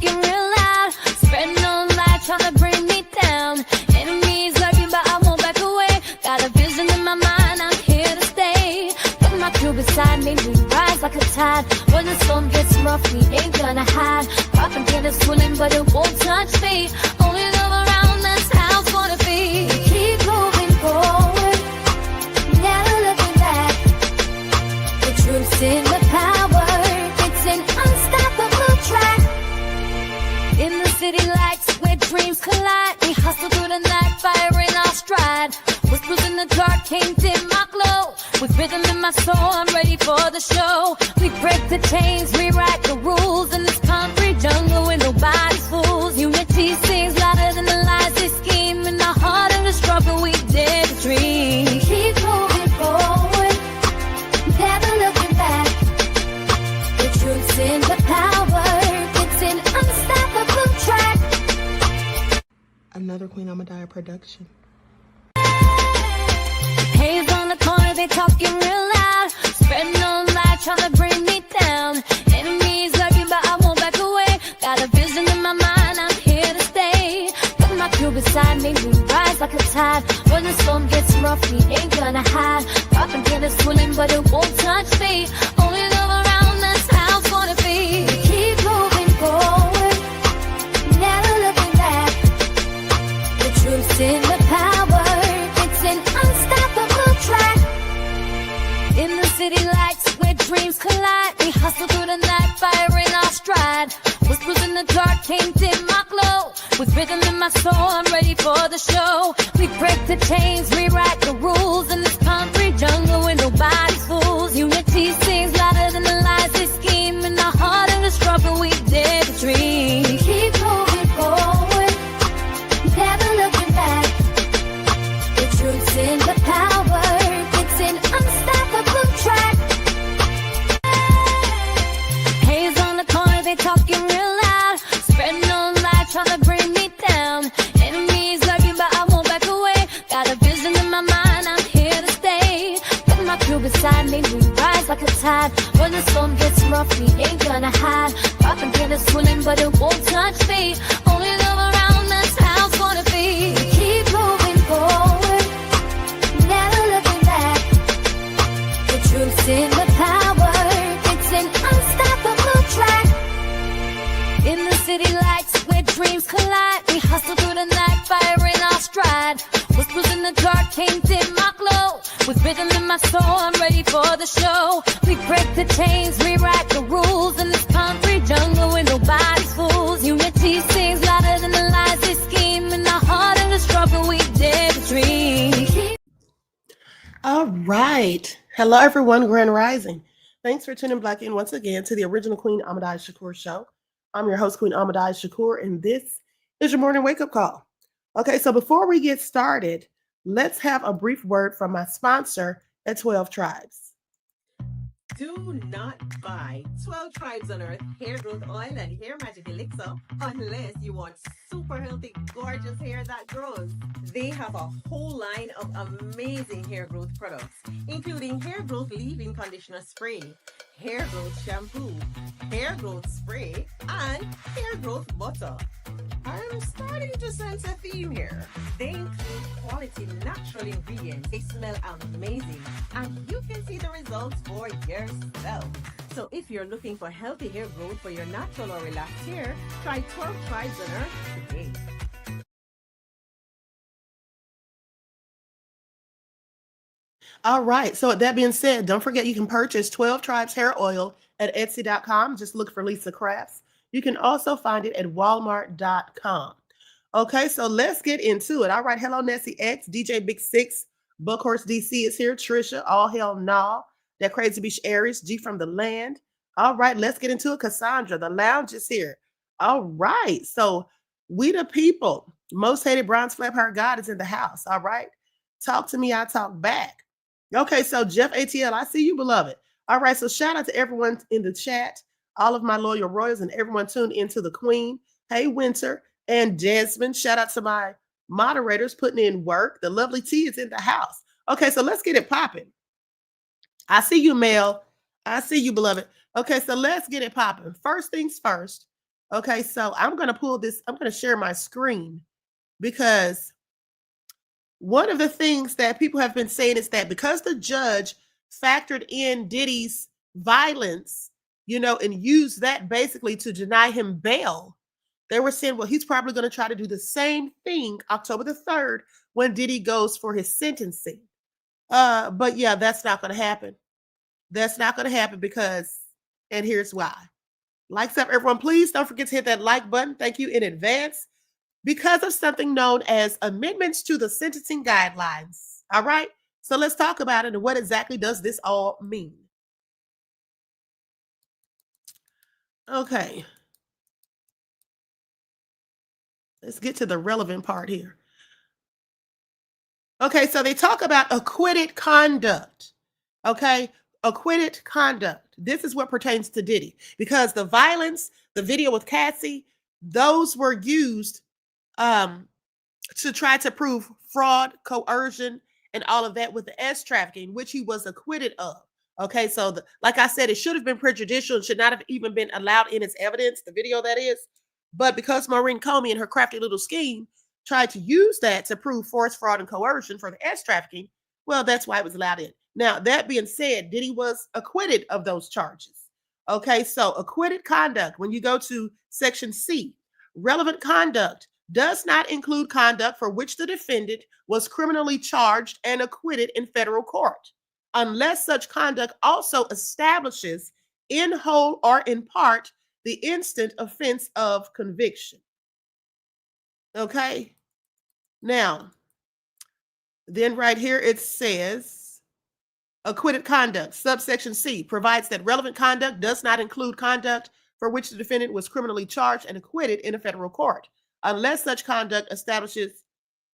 talking real loud, spreading on lies, trying to bring me down. Enemies lurking, but I won't back away. Got a vision in my mind, I'm here to stay. Put my crew beside me, we rise like a tide. When the storm gets rough, we ain't gonna hide. Propaganda swilling, but it won't touch me. Only love around, that's how it's gonna be. Keep moving forward, never looking back. The truth's in the power, it's an unstoppable track. In the city lights where dreams collide, we hustle through the night, fire in our stride. Whispers in the dark can't dim my glow. With rhythm in my soul, I'm ready for the show. We break the chains, rewrite the rules in this concrete jungle where nobody's fools. Unity sings louder than the lies they scheme. In the heart of the struggle, we dare to dream. Keep moving forward, never looking back. The truth's in the power, it's an unstoppable track. Another Queen Ahmadiyyah production. Haze on the corner, they talking real loud, spreading on lies, trying to bring me down. Enemies lurking, but I won't back away. Got a vision in my mind, I'm here to stay. Got my crew beside me, we rise like a tide. When the storm gets rough, we ain't gonna hide. Propaganda swilling, but it won't touch me. Only love around, that's how it's gonna be. Keep moving forward, never looking back. The truth's in the power, it's an unstoppable track. In the city lights where dreams collide, we hustle through the night, fire in our stride. Whispers in the dark can't dim my glow. With rhythm in my soul, I'm ready for the show. We break the chains, rewrite the rules in this concrete jungle where nobody's fools. Unity sings louder than the lies they scheme. In the heart of the struggle, we dare to dream. Keep moving forward, never looking back. The truth's in the power, it's an unstoppable track. Haze on the corner, they talking real loud, spreading on lies, trying to bring me down. Enemies lurking, but I won't back away. Got a vision in my mind, I'm here to stay. Got my crew beside me, we rise like a tide. When the storm gets rough, we ain't gonna hide. Propaganda swilling, but it won't touch me. Only love around, that's how it's gonna be. Keep moving forward, never looking back. The truth's in the power, it's an unstoppable track. In the city lights where dreams collide, we hustle through the night, fire in our stride. Whispers in the dark can't dim my glow. With rhythm in my soul, I'm ready for the show. We break the chains, rewrite the rules in this concrete jungle where nobody's fools. Unity sings louder than the lies they scheme. In the heart of the struggle, we dare to dream. All right. Hello, everyone. Grand Rising. Thanks for tuning back in once again to the original Queen Ahmadiyyah show. I'm your host, Queen Ahmadiyyah, and this is your morning wake-up call. Okay, so before we get started, let's have a brief word from my sponsor at 12 Tribes. Do not buy 12 Tribes on Earth hair growth oil and hair magic elixir unless you want super healthy, gorgeous hair that grows. They have a whole line of amazing hair growth products, including hair growth leave-in conditioner spray, hair growth shampoo, hair growth spray, and hair growth butter. I'm starting to sense a theme here. They include quality natural ingredients. They smell amazing, and you can see the results for yourself. So if you're looking for healthy hair growth for your natural or relaxed hair, try 12 Tribes on Earth today. All right. So with that being said, don't forget you can purchase 12 Tribes hair oil at Etsy.com. Just look for Lisa Crafts. You can also find it at Walmart.com. Okay, so let's get into it. All right. Hello, Nessie X, DJ Big Six, Buckhorse DC is here. Trisha, All Hell Nah, That Crazy Beach Aries, G from the Land. All right, let's get into it. Cassandra, the lounge is here. All right. So we the people, most hated bronze flap hair God is in the house. All right. Talk to me, I talk back. Okay, so Jeff ATL, I see you, beloved. All right, so shout out to everyone in the chat, all of my loyal royals and everyone tuned into the Queen. Hey, Winter and Desmond. Shout out to my moderators putting in work. The lovely T is in the house. Okay, so let's get it popping. I see you, Mel. I see you, beloved. Okay, so let's get it popping. First things first, Okay, so I'm going to pull this, I'm going to share my screen because one of the things that people have been saying is that because the judge factored in Diddy's violence, and used that basically to deny him bail, they were saying, well, he's probably going to try to do the same thing October the 3rd when Diddy goes for his sentencing. But yeah, that's not going to happen. That's not going to happen because, and here's why. Likes up, everyone. Please don't forget to hit that like button. Thank you in advance. Because of something known as amendments to the sentencing guidelines. All right. So let's talk about it and what exactly does this all mean? Okay. Let's get to the relevant part here. Okay, so they talk about acquitted conduct. Okay, acquitted conduct. This is what pertains to Diddy because the violence, the video with Cassie, those were used to try to prove fraud, coercion, and all of that with the S trafficking, which he was acquitted of. Okay, so like I said, it should have been prejudicial. It should not have even been allowed in its evidence, the video that is. But because Maureen Comey and her crafty little scheme tried to use that to prove force, fraud, and coercion for the S trafficking, well, that's why it was allowed in. Now, that being said, Diddy was acquitted of those charges. Okay, so acquitted conduct, when you go to section C, relevant conduct does not include conduct for which the defendant was criminally charged and acquitted in federal court, unless such conduct also establishes in whole or in part the instant offense of conviction. Okay. Now, then right here it says acquitted conduct, subsection C, provides that relevant conduct does not include conduct for which the defendant was criminally charged and acquitted in a federal court, unless such conduct establishes.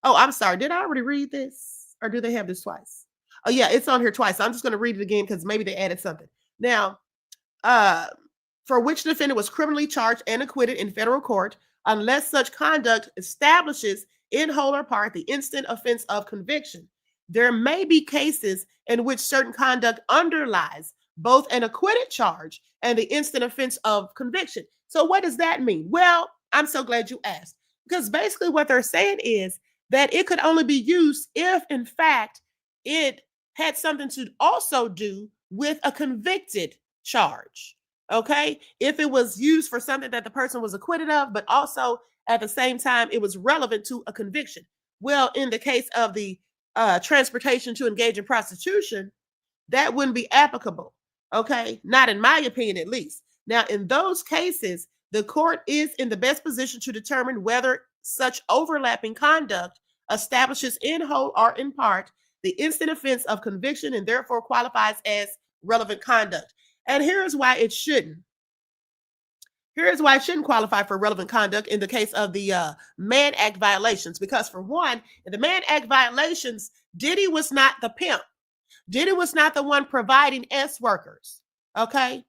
Oh, I'm sorry. Did I already read this? Or do they have this twice? Oh, yeah, it's on here twice. So I'm just going to read it again because maybe they added something. Now, for which the defendant was criminally charged and acquitted in federal court, unless such conduct establishes in whole or part the instant offense of conviction. There may be cases in which certain conduct underlies both an acquitted charge and the instant offense of conviction. So what does that mean? Well, I'm so glad you asked, because basically what they're saying is that it could only be used if, in fact, it had something to also do with a convicted charge. Okay, if it was used for something that the person was acquitted of, but also at the same time it was relevant to a conviction. Well, in the case of the transportation to engage in prostitution, that wouldn't be applicable. Okay, not in my opinion, at least. Now, in those cases, the court is in the best position to determine whether such overlapping conduct establishes in whole or in part the instant offense of conviction and therefore qualifies as relevant conduct. And here's why it shouldn't. Here's why it shouldn't qualify for relevant conduct in the case of the Mann Act violations. Because for one, in the Mann Act violations, Diddy was not the pimp. Diddy was not the one providing S workers. Okay.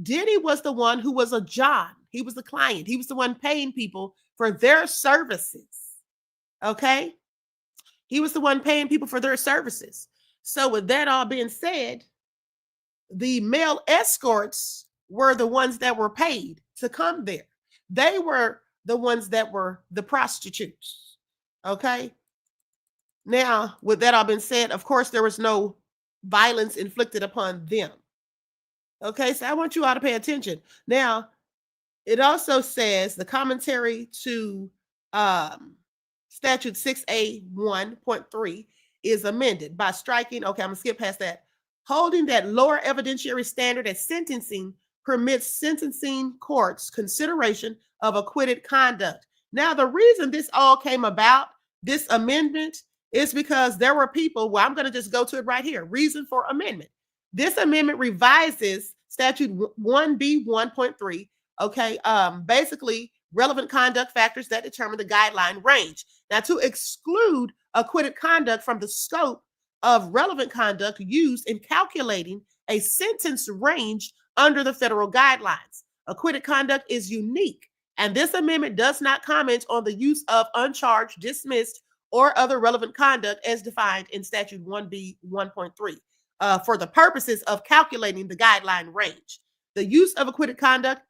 Diddy was the one who was a John. He was the client. He was the one paying people for their services. Okay. He was the one paying people for their services. So with that all being said, the male escorts were the ones that were paid to come there. They were the ones that were the prostitutes. Okay. Now, with that all been said, of course, there was no violence inflicted upon them. Okay. So I want you all to pay attention. Now, it also says the commentary to statute 6A1.3 is amended by striking. Okay. I'm gonna skip past that. Holding that lower evidentiary standard at sentencing permits sentencing courts consideration of acquitted conduct. Now, the reason this all came about, this amendment, is because there were people, well, I'm going to just go to it right here. Reason for amendment. This amendment revises statute 1B1.3, okay, basically relevant conduct factors that determine the guideline range. Now, to exclude acquitted conduct from the scope of relevant conduct used in calculating a sentence range under the federal guidelines. Acquitted conduct is unique, and this amendment does not comment on the use of uncharged, dismissed, or other relevant conduct as defined in statute 1B1.3 for the purposes of calculating the guideline range. The use of acquitted conduct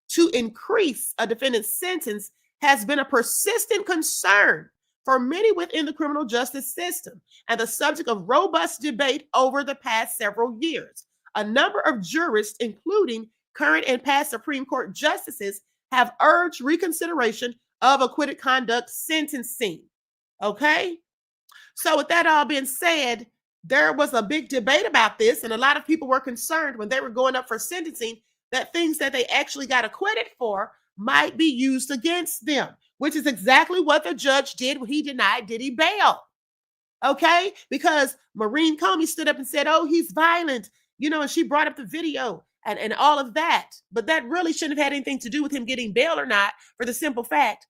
to increase a defendant's sentence has been a persistent concern for many within the criminal justice system and the subject of robust debate over the past several years. A number of jurists, including current and past Supreme Court justices, have urged reconsideration of acquitted conduct sentencing. Okay? So with that all being said, there was a big debate about this, and a lot of people were concerned when they were going up for sentencing that things that they actually got acquitted for might be used against them, which is exactly what the judge did when he denied Diddy bail. Okay? Because Maureen Comey stood up and said, oh, he's violent, and she brought up the video and all of that. But that really shouldn't have had anything to do with him getting bail or not, for the simple fact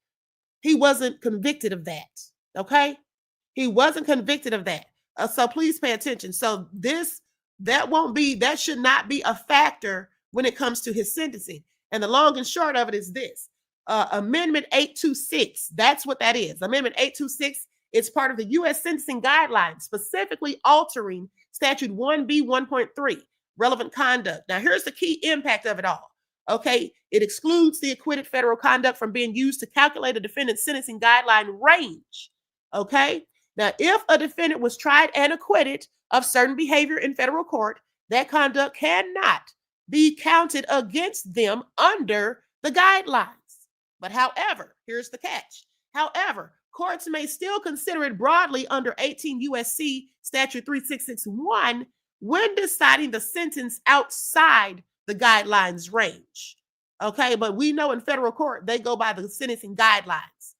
he wasn't convicted of that. Okay? He wasn't convicted of that. So please pay attention. So that should not be a factor when it comes to his sentencing. And the long and short of it is this. Amendment 826, that's what that is. Amendment 826 is part of the U.S. sentencing guidelines, specifically altering Statute 1B 1.3, relevant conduct. Now, here's the key impact of it all. Okay, it excludes the acquitted federal conduct from being used to calculate a defendant's sentencing guideline range. Okay, now if a defendant was tried and acquitted of certain behavior in federal court, that conduct cannot be counted against them under the guidelines. But however, here's the catch. However, courts may still consider it broadly under 18 U.S.C. Statute 3661 when deciding the sentence outside the guidelines range. Okay, but we know in federal court, they go by the sentencing guidelines.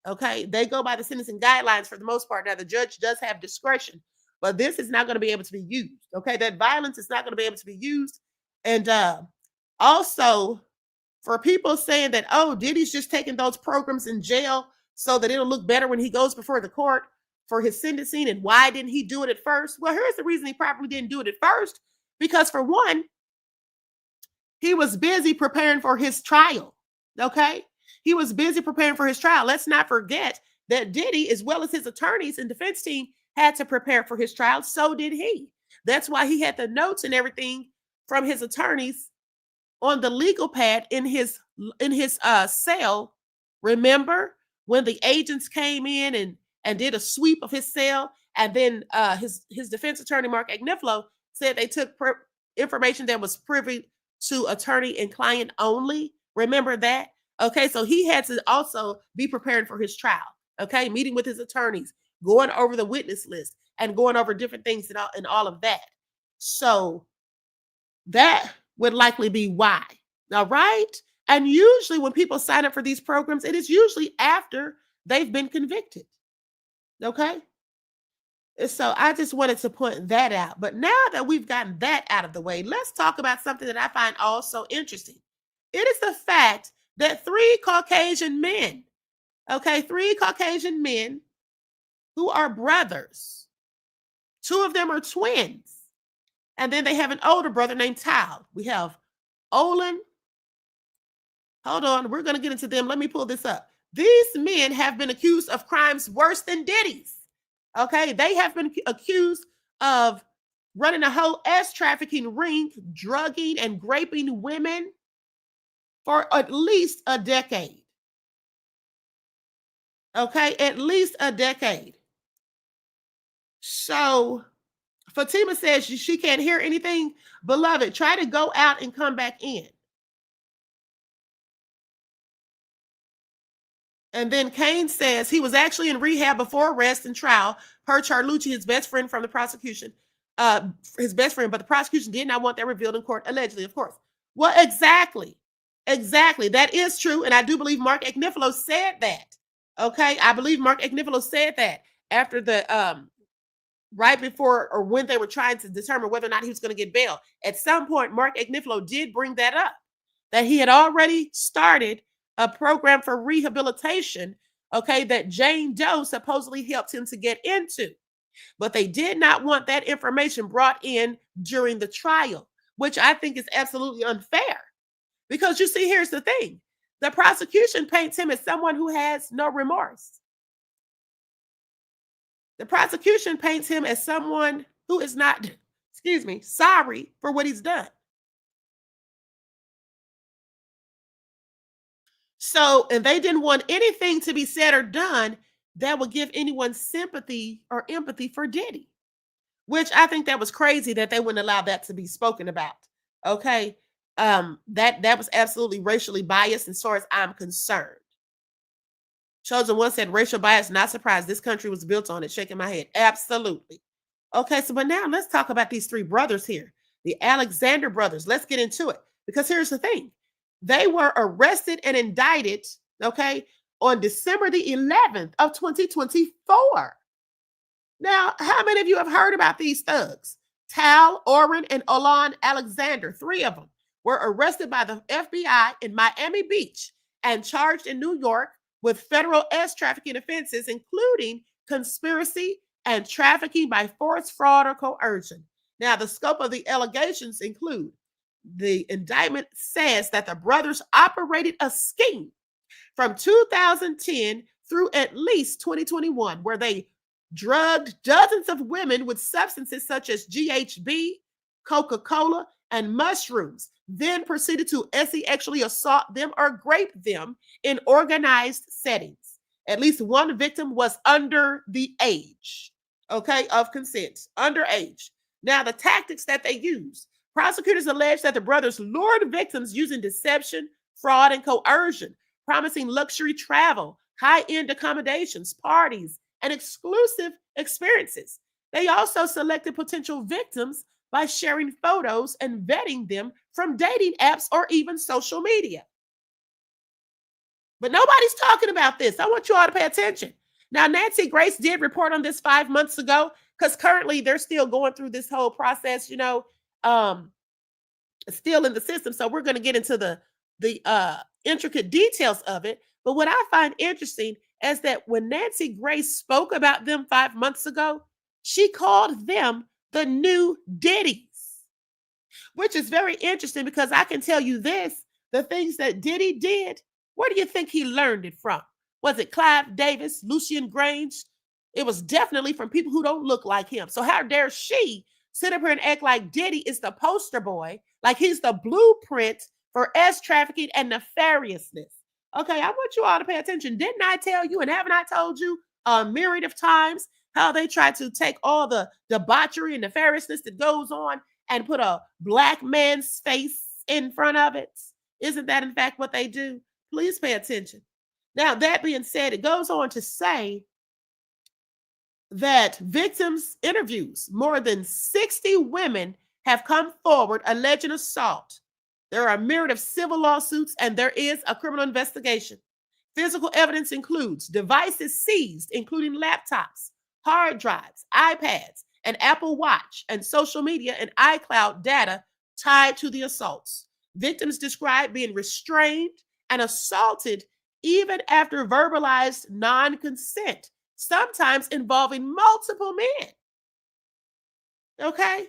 Okay, they go by the sentencing guidelines for the most part. Now, the judge does have discretion, but this is not going to be able to be used. Okay, that violence is not going to be able to be used. And also, for people saying that, oh, Diddy's just taking those programs in jail so that it'll look better when he goes before the court for his sentencing, and why didn't he do it at first? Well, here's the reason he probably didn't do it at first. Because for one, he was busy preparing for his trial. Okay? He was busy preparing for his trial. Let's not forget that Diddy, as well as his attorneys and defense team, had to prepare for his trial. So did he. That's why he had the notes and everything from his attorneys on the legal pad in his cell. Remember when the agents came in and did a sweep of his cell, and then his defense attorney, Mark Agnifilo, said they took information that was privy to attorney and client only. Remember that? Okay, so he had to also be preparing for his trial. Okay, meeting with his attorneys, going over the witness list, and going over different things and all of that. So that would likely be why. All right? And usually when people sign up for these programs, it is usually after they've been convicted. Okay? So I just wanted to point that out. But now that we've gotten that out of the way, let's talk about something that I find also interesting. It is the fact that three Caucasian men who are brothers, two of them are twins, and then they have an older brother named Tal. We have Olin. Hold on, we're going to get into them. Let me pull this up. These men have been accused of crimes worse than Diddy's. Okay, they have been accused of running a whole trafficking ring, drugging and raping women for at least a decade. Okay, at least a decade. So Fatima says she can't hear anything. Beloved, try to go out and come back in. And then Kane says he was actually in rehab before arrest and trial, per Charlucci, his best friend from the prosecution, but the prosecution did not want that revealed in court, allegedly, of course. Well, exactly. That is true. And I do believe Mark Agnifilo said that. Okay. I believe Mark Agnifilo said that after the, right before or when they were trying to determine whether or not he was going to get bail. At some point, Mark Agnifilo did bring that up, that he had already started a program for rehabilitation, okay, that Jane Doe supposedly helped him to get into. But they did not want that information brought in during the trial, which I think is absolutely unfair. Because you see, here's the thing. The prosecution paints him as someone who has no remorse. The prosecution paints him as someone who is not sorry for what he's done. So, and they didn't want anything to be said or done that would give anyone sympathy or empathy for Diddy, which I think that was crazy that they wouldn't allow that to be spoken about. Okay. That was absolutely racially biased as far as I'm concerned. Chosen One said racial bias, not surprised. This country was built on it. Shaking my head. Absolutely. Okay, so but now let's talk about these three brothers here, the Alexander brothers. Let's get into it because here's the thing. They were arrested and indicted, okay, on December the 11th of 2024. Now, how many of you have heard about these thugs? Tal, Oren, and Olan Alexander, three of them, were arrested by the FBI in Miami Beach and charged in New York with federal trafficking offenses, including conspiracy and trafficking by force, fraud, or coercion. Now, the scope of the allegations include the indictment says that the brothers operated a scheme from 2010 through at least 2021, where they drugged dozens of women with substances such as GHB, Coca-Cola, and mushrooms, then proceeded to sexually assault them or rape them in organized settings. At least one victim was under the age, okay, of consent, underage. Now, the tactics that they used, prosecutors allege that the brothers lured victims using deception, fraud, and coercion, promising luxury travel, high-end accommodations, parties, and exclusive experiences. They also selected potential victims by sharing photos and vetting them from dating apps or even social media. But nobody's talking about this. I want you all to pay attention. Now, Nancy Grace did report on this 5 months ago because currently they're still going through this whole process, still in the system. So we're going to get into the intricate details of it. But what I find interesting is that when Nancy Grace spoke about them 5 months ago, she called them the new Diddies, which is very interesting because I can tell you this, the things that Diddy did, where do you think he learned it from? Was it Clive Davis, Lucian Grange? It was definitely from people who don't look like him. So how dare she sit up here and act like Diddy is the poster boy, like he's the blueprint for trafficking and nefariousness. Okay, I want you all to pay attention. Didn't I tell you, and haven't I told you a myriad of times how they try to take all the debauchery and nefariousness that goes on and put a black man's face in front of it? Isn't that in fact what they do? Please pay attention. Now, that being said, it goes on to say that victims' interviews, more than 60 women have come forward alleging assault. There are a myriad of civil lawsuits and there is a criminal investigation. Physical evidence includes devices seized, including laptops, hard drives, iPads, an Apple Watch, and social media and iCloud data tied to the assaults. Victims described being restrained and assaulted even after verbalized non-consent, sometimes involving multiple men. Okay?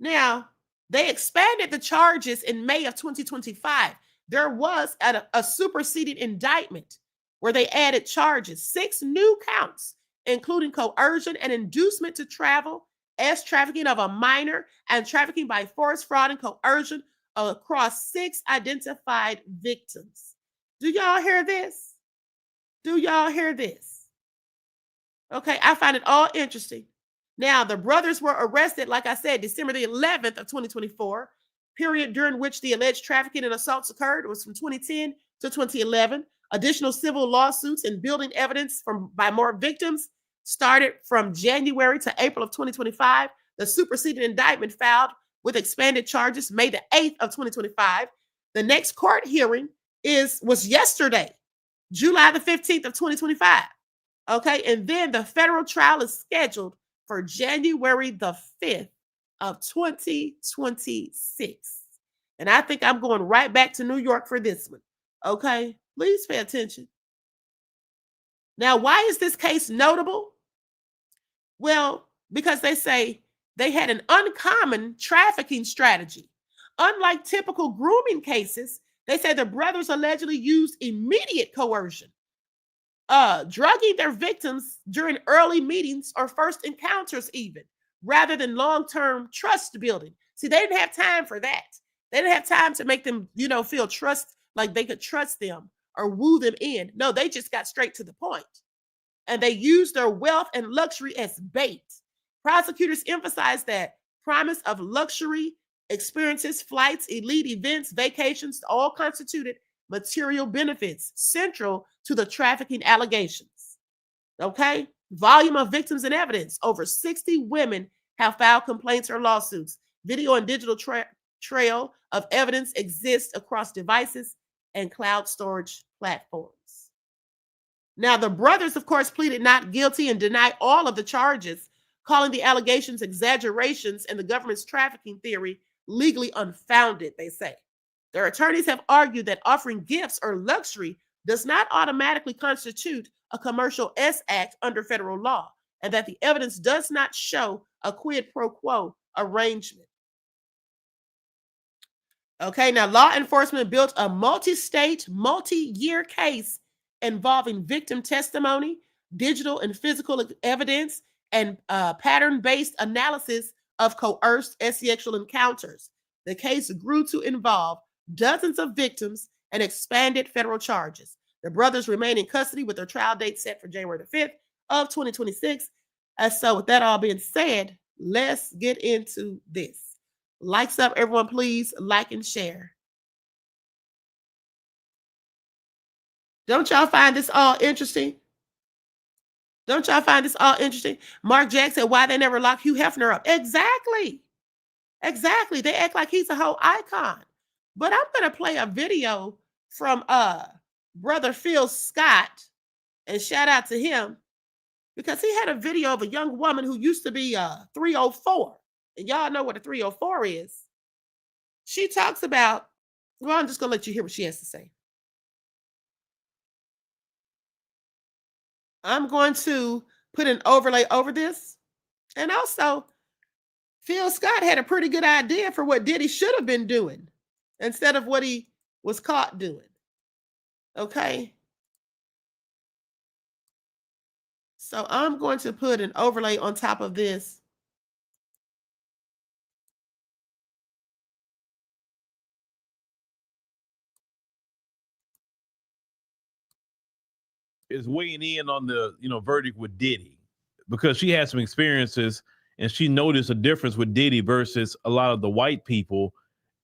Now, they expanded the charges in May of 2025. There was a superseded indictment where they added charges, 6 new counts, including coercion and inducement to travel, trafficking of a minor, and trafficking by force, fraud, and coercion across 6 identified victims. Do y'all hear this? Do y'all hear this? Okay, I find it all interesting. Now, the brothers were arrested, like I said, December the 11th of 2024, period during which the alleged trafficking and assaults occurred. It was from 2010 to 2011. Additional civil lawsuits and building evidence by more victims started from January to April of 2025. The superseded indictment filed with expanded charges May the 8th of 2025. The next court hearing was yesterday, July the 15th of 2025. Okay, and then the federal trial is scheduled for January the 5th of 2026. And I think I'm going right back to New York for this one. Okay, please pay attention. Now, why is this case notable? Well, because they say they had an uncommon trafficking strategy. Unlike typical grooming cases, they say the brothers allegedly used immediate coercion, drugging their victims during early meetings or first encounters even, rather than long-term trust building. See, they didn't have time for that. They didn't have time to make them, feel trust, like they could trust them or woo them in. No, they just got straight to the point. And they used their wealth and luxury as bait. Prosecutors emphasized that promise of luxury experiences, flights, elite events, vacations, all constituted material benefits central to the trafficking allegations. Okay? Volume of victims and evidence. Over 60 women have filed complaints or lawsuits. Video and digital trail of evidence exists across devices and cloud storage platforms. Now, the brothers, of course, pleaded not guilty and denied all of the charges, calling the allegations exaggerations and the government's trafficking theory legally unfounded, they say. Their attorneys have argued that offering gifts or luxury does not automatically constitute a commercial act under federal law, and that the evidence does not show a quid pro quo arrangement. Okay, now law enforcement built a multi-state, multi-year case involving victim testimony, digital and physical evidence, and pattern-based analysis of coerced sexual encounters. The case grew to involve dozens of victims and expanded federal charges. The brothers remain in custody with their trial date set for January the 5th of 2026. And so with that all being said, let's get into this. Likes up, everyone, please like and share. Don't y'all find this all interesting? Don't y'all find this all interesting? Mark Jackson said, why they never lock Hugh Hefner up? Exactly. Exactly. They act like he's a whole icon. But I'm going to play a video from Brother Phil Scott, and shout out to him, because he had a video of a young woman who used to be 304. And y'all know what a 304 is. She talks about, well, I'm just going to let you hear what she has to say. I'm going to put an overlay over this. And also, Phil Scott had a pretty good idea for what Diddy should have been doing instead of what he was caught doing. Okay? So I'm going to put an overlay on top of this. Is weighing in on the verdict with Diddy, because she had some experiences and she noticed a difference with Diddy versus a lot of the white people,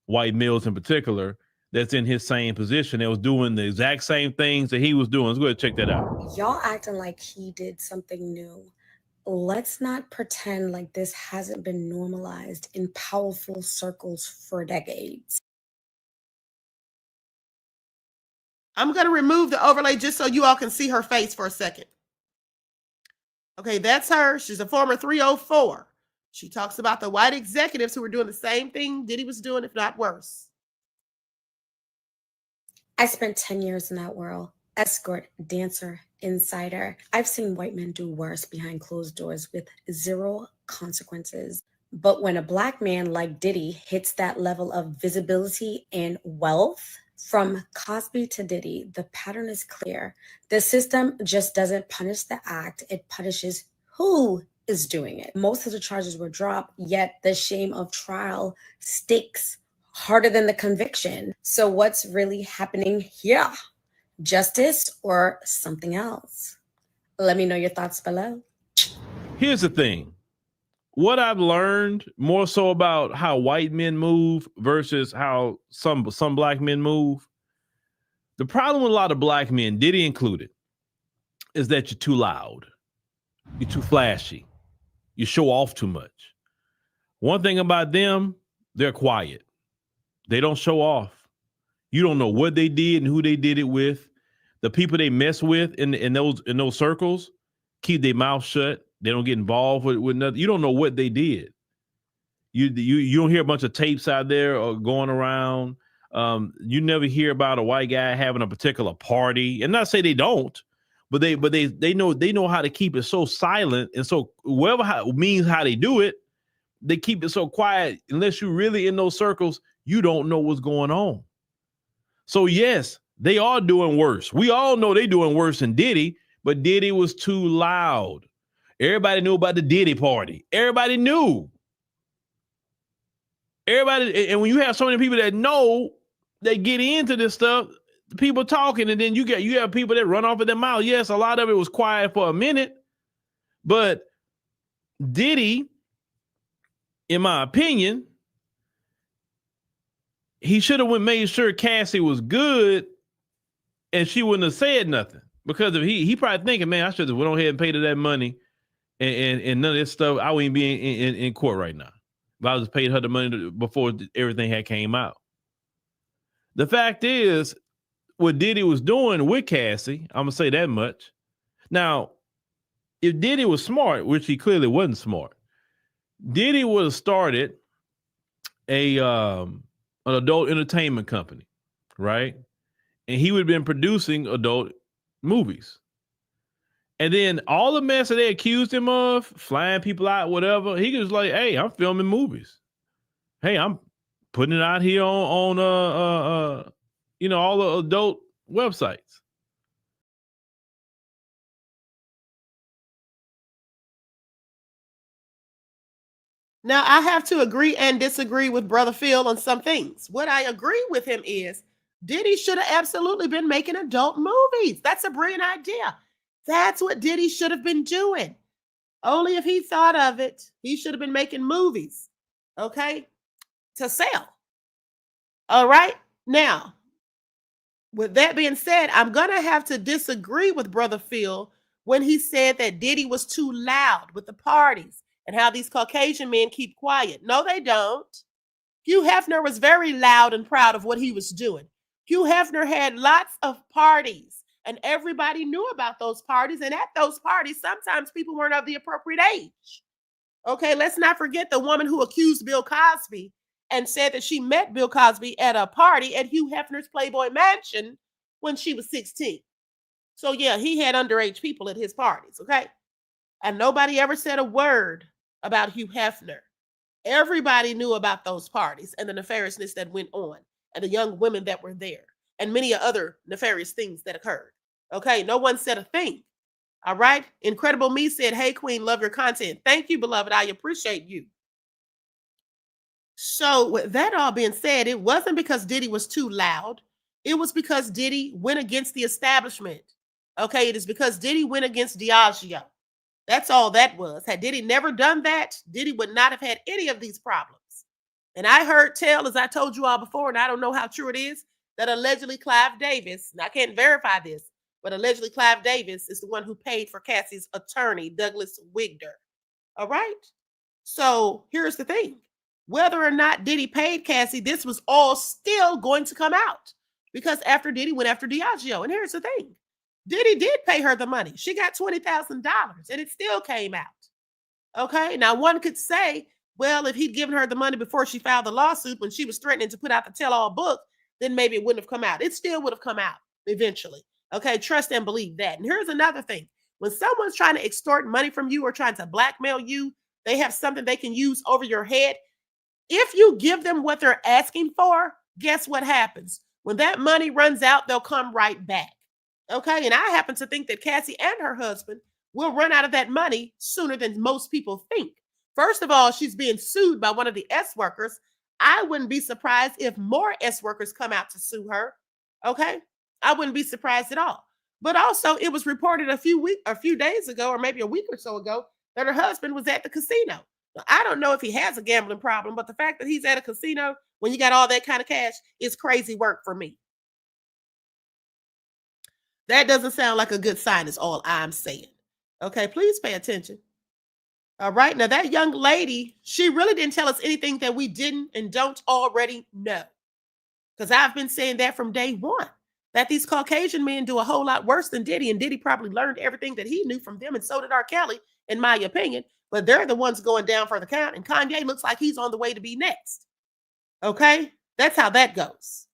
white males in particular, that's in his same position. They was doing the exact same things that he was doing. Let's go ahead and check that out. Y'all acting like he did something new. Let's not pretend like this hasn't been normalized in powerful circles for decades. I'm going to remove the overlay just so you all can see her face for a second. Okay, that's her. She's a former 304. She talks about the white executives who were doing the same thing Diddy was doing, if not worse. I spent 10 years in that world. Escort, dancer, insider. I've seen white men do worse behind closed doors with zero consequences. But when a black man like Diddy hits that level of visibility and wealth, from Cosby to Diddy, the pattern is clear. The system just doesn't punish the act, it punishes who is doing it. Most of the charges were dropped, yet the shame of trial sticks harder than the conviction. So what's really happening here? Justice or something else? Let me know your thoughts below. Here's the thing. What I've learned more so about how white men move versus how some black men move, the problem with a lot of black men, Diddy included, is that you're too loud. You're too flashy. You show off too much. One thing about them, they're quiet. They don't show off. You don't know what they did and who they did it with. The people they mess with in those circles keep their mouth shut. They don't get involved with nothing. You don't know what they did. You don't hear a bunch of tapes out there or going around. You never hear about a white guy having a particular party. And not say they don't, but they know how to keep it so silent, and so means how they do it, they keep it so quiet. Unless you're really in those circles, you don't know what's going on. So yes, they are doing worse. We all know they're doing worse than Diddy, but Diddy was too loud. Everybody knew about the Diddy party. Everybody knew. Everybody, and when you have so many people that know, they get into this stuff, people talking, and then you have people that run off of their mouth. Yes, a lot of it was quiet for a minute, but Diddy, in my opinion, he should have made sure Cassie was good, and she wouldn't have said nothing, because if he probably thinking, man, I should have went on ahead and paid her that money, and none of this stuff, I wouldn't be in court right now. If I just paid her the money before everything had came out. The fact is, what Diddy was doing with Cassie, I'm gonna say that much. Now, if Diddy was smart, which he clearly wasn't smart, Diddy would have started an adult entertainment company, right? And he would have been producing adult movies. And then all the mess that they accused him of, flying people out, whatever, he was like, hey, I'm filming movies. Hey, I'm putting it out here on all the adult websites. Now, I have to agree and disagree with Brother Phil on some things. What I agree with him is Diddy should have absolutely been making adult movies. That's a brilliant idea. That's what Diddy should have been doing. Only if he thought of it, he should have been making movies, okay, to sell. All right. Now, with that being said, I'm going to have to disagree with Brother Phil when he said that Diddy was too loud with the parties and how these Caucasian men keep quiet. No, they don't. Hugh Hefner was very loud and proud of what he was doing. Hugh Hefner had lots of parties, and everybody knew about those parties. And at those parties, sometimes people weren't of the appropriate age. Okay, let's not forget the woman who accused Bill Cosby and said that she met Bill Cosby at a party at Hugh Hefner's Playboy Mansion when she was 16. So yeah, he had underage people at his parties, okay? And nobody ever said a word about Hugh Hefner. Everybody knew about those parties and the nefariousness that went on and the young women that were there and many other nefarious things that occurred. Okay, no one said a thing. All right. Incredible Me said, hey, Queen, love your content. Thank you, beloved. I appreciate you. So with that all being said, it wasn't because Diddy was too loud. It was because Diddy went against the establishment. Okay, it is because Diddy went against Diageo. That's all that was. Had Diddy never done that, Diddy would not have had any of these problems. And I heard tell, as I told you all before, and I don't know how true it is, that allegedly Clive Davis, and I can't verify this, but allegedly Clive Davis is the one who paid for Cassie's attorney, Douglas Wigder. All right? So here's the thing. Whether or not Diddy paid Cassie, this was all still going to come out because after Diddy went after Diageo. And here's the thing. Diddy did pay her the money. She got $20,000 and it still came out. Okay. Now one could say, well, if he'd given her the money before she filed the lawsuit when she was threatening to put out the tell-all book, then maybe it wouldn't have come out. It still would have come out eventually. Okay. Trust and believe that. And here's another thing. When someone's trying to extort money from you or trying to blackmail you, they have something they can use over your head. If you give them what they're asking for, guess what happens? When that money runs out, they'll come right back. Okay. And I happen to think that Cassie and her husband will run out of that money sooner than most people think. First of all, she's being sued by one of the S workers. I wouldn't be surprised if more S workers come out to sue her. Okay. I wouldn't be surprised at all. But also, it was reported a few days ago, or maybe a week or so ago, that her husband was at the casino. Now, I don't know if he has a gambling problem, but the fact that he's at a casino when you got all that kind of cash is crazy work for me. That doesn't sound like a good sign, is all I'm saying. Okay, please pay attention. All right, now that young lady, she really didn't tell us anything that we didn't and don't already know. Because I've been saying that from day one, that these Caucasian men do a whole lot worse than Diddy, and Diddy probably learned everything that he knew from them, and so did R. Kelly, in my opinion. But they're the ones going down for the count, and Kanye looks like he's on the way to be next. Okay, that's how that goes.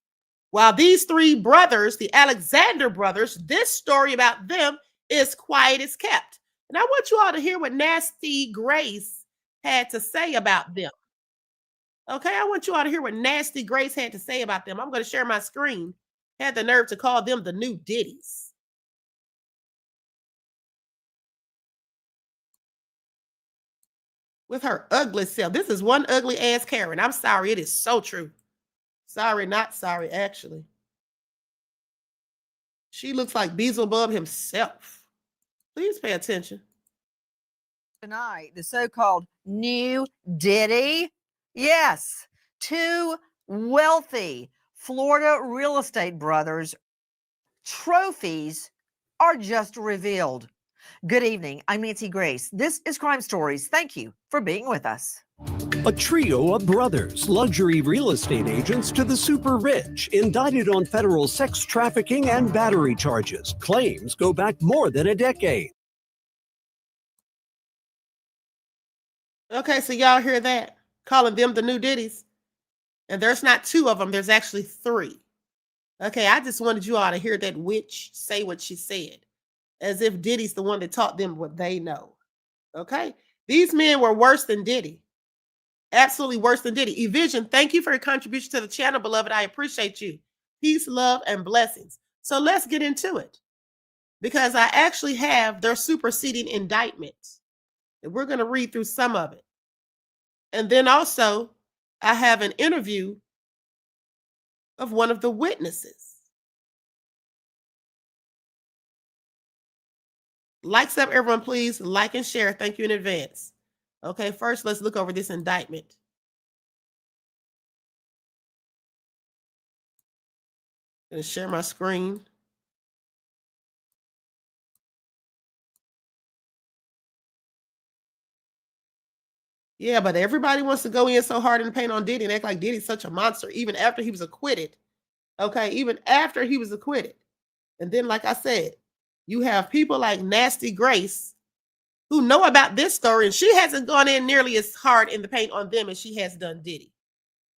While these three brothers, the Alexander brothers, this story about them is quiet as kept. And I want you all to hear what Nasty Grace had to say about them. Okay, I want you all to hear what Nasty Grace had to say about them. I'm going to share my screen. Had the nerve to call them the new Diddies. with her ugly self. This is one ugly ass Karen. I'm sorry. It is so true. Sorry, not sorry, actually. She looks like Beelzebub himself. Please pay attention. Tonight, the so-called new Diddy. Yes, two wealthy Florida real estate brothers' trophies are just revealed. Good evening. I'm Nancy Grace. This is Crime Stories. Thank you for being with us. A trio of brothers, luxury real estate agents to the super rich, indicted on federal sex trafficking and battery charges. Claims go back more than a decade. Okay, so y'all hear that? Calling them the new Diddies. And there's not two of them, there's actually three. Okay, I just wanted you all to hear that witch say what she said, as if Diddy's the one that taught them what they know. Okay, these men were worse than Diddy. Absolutely worse than Diddy. Evision, thank you for your contribution to the channel, beloved. I appreciate you. Peace, love, and blessings. So let's get into it, because I actually have their superseding indictment. And we're going to read through some of it. And then also, I have an interview of one of the witnesses. Likes up, everyone, please. Like and share. Thank you in advance. Okay, first, let's look over this indictment. I'm going to share my screen. Yeah, but everybody wants to go in so hard in the paint on Diddy and act like Diddy's such a monster, even after he was acquitted. Okay, even after he was acquitted. And then, like I said, you have people like Nasty Grace who know about this story, and she hasn't gone in nearly as hard in the paint on them as she has done Diddy.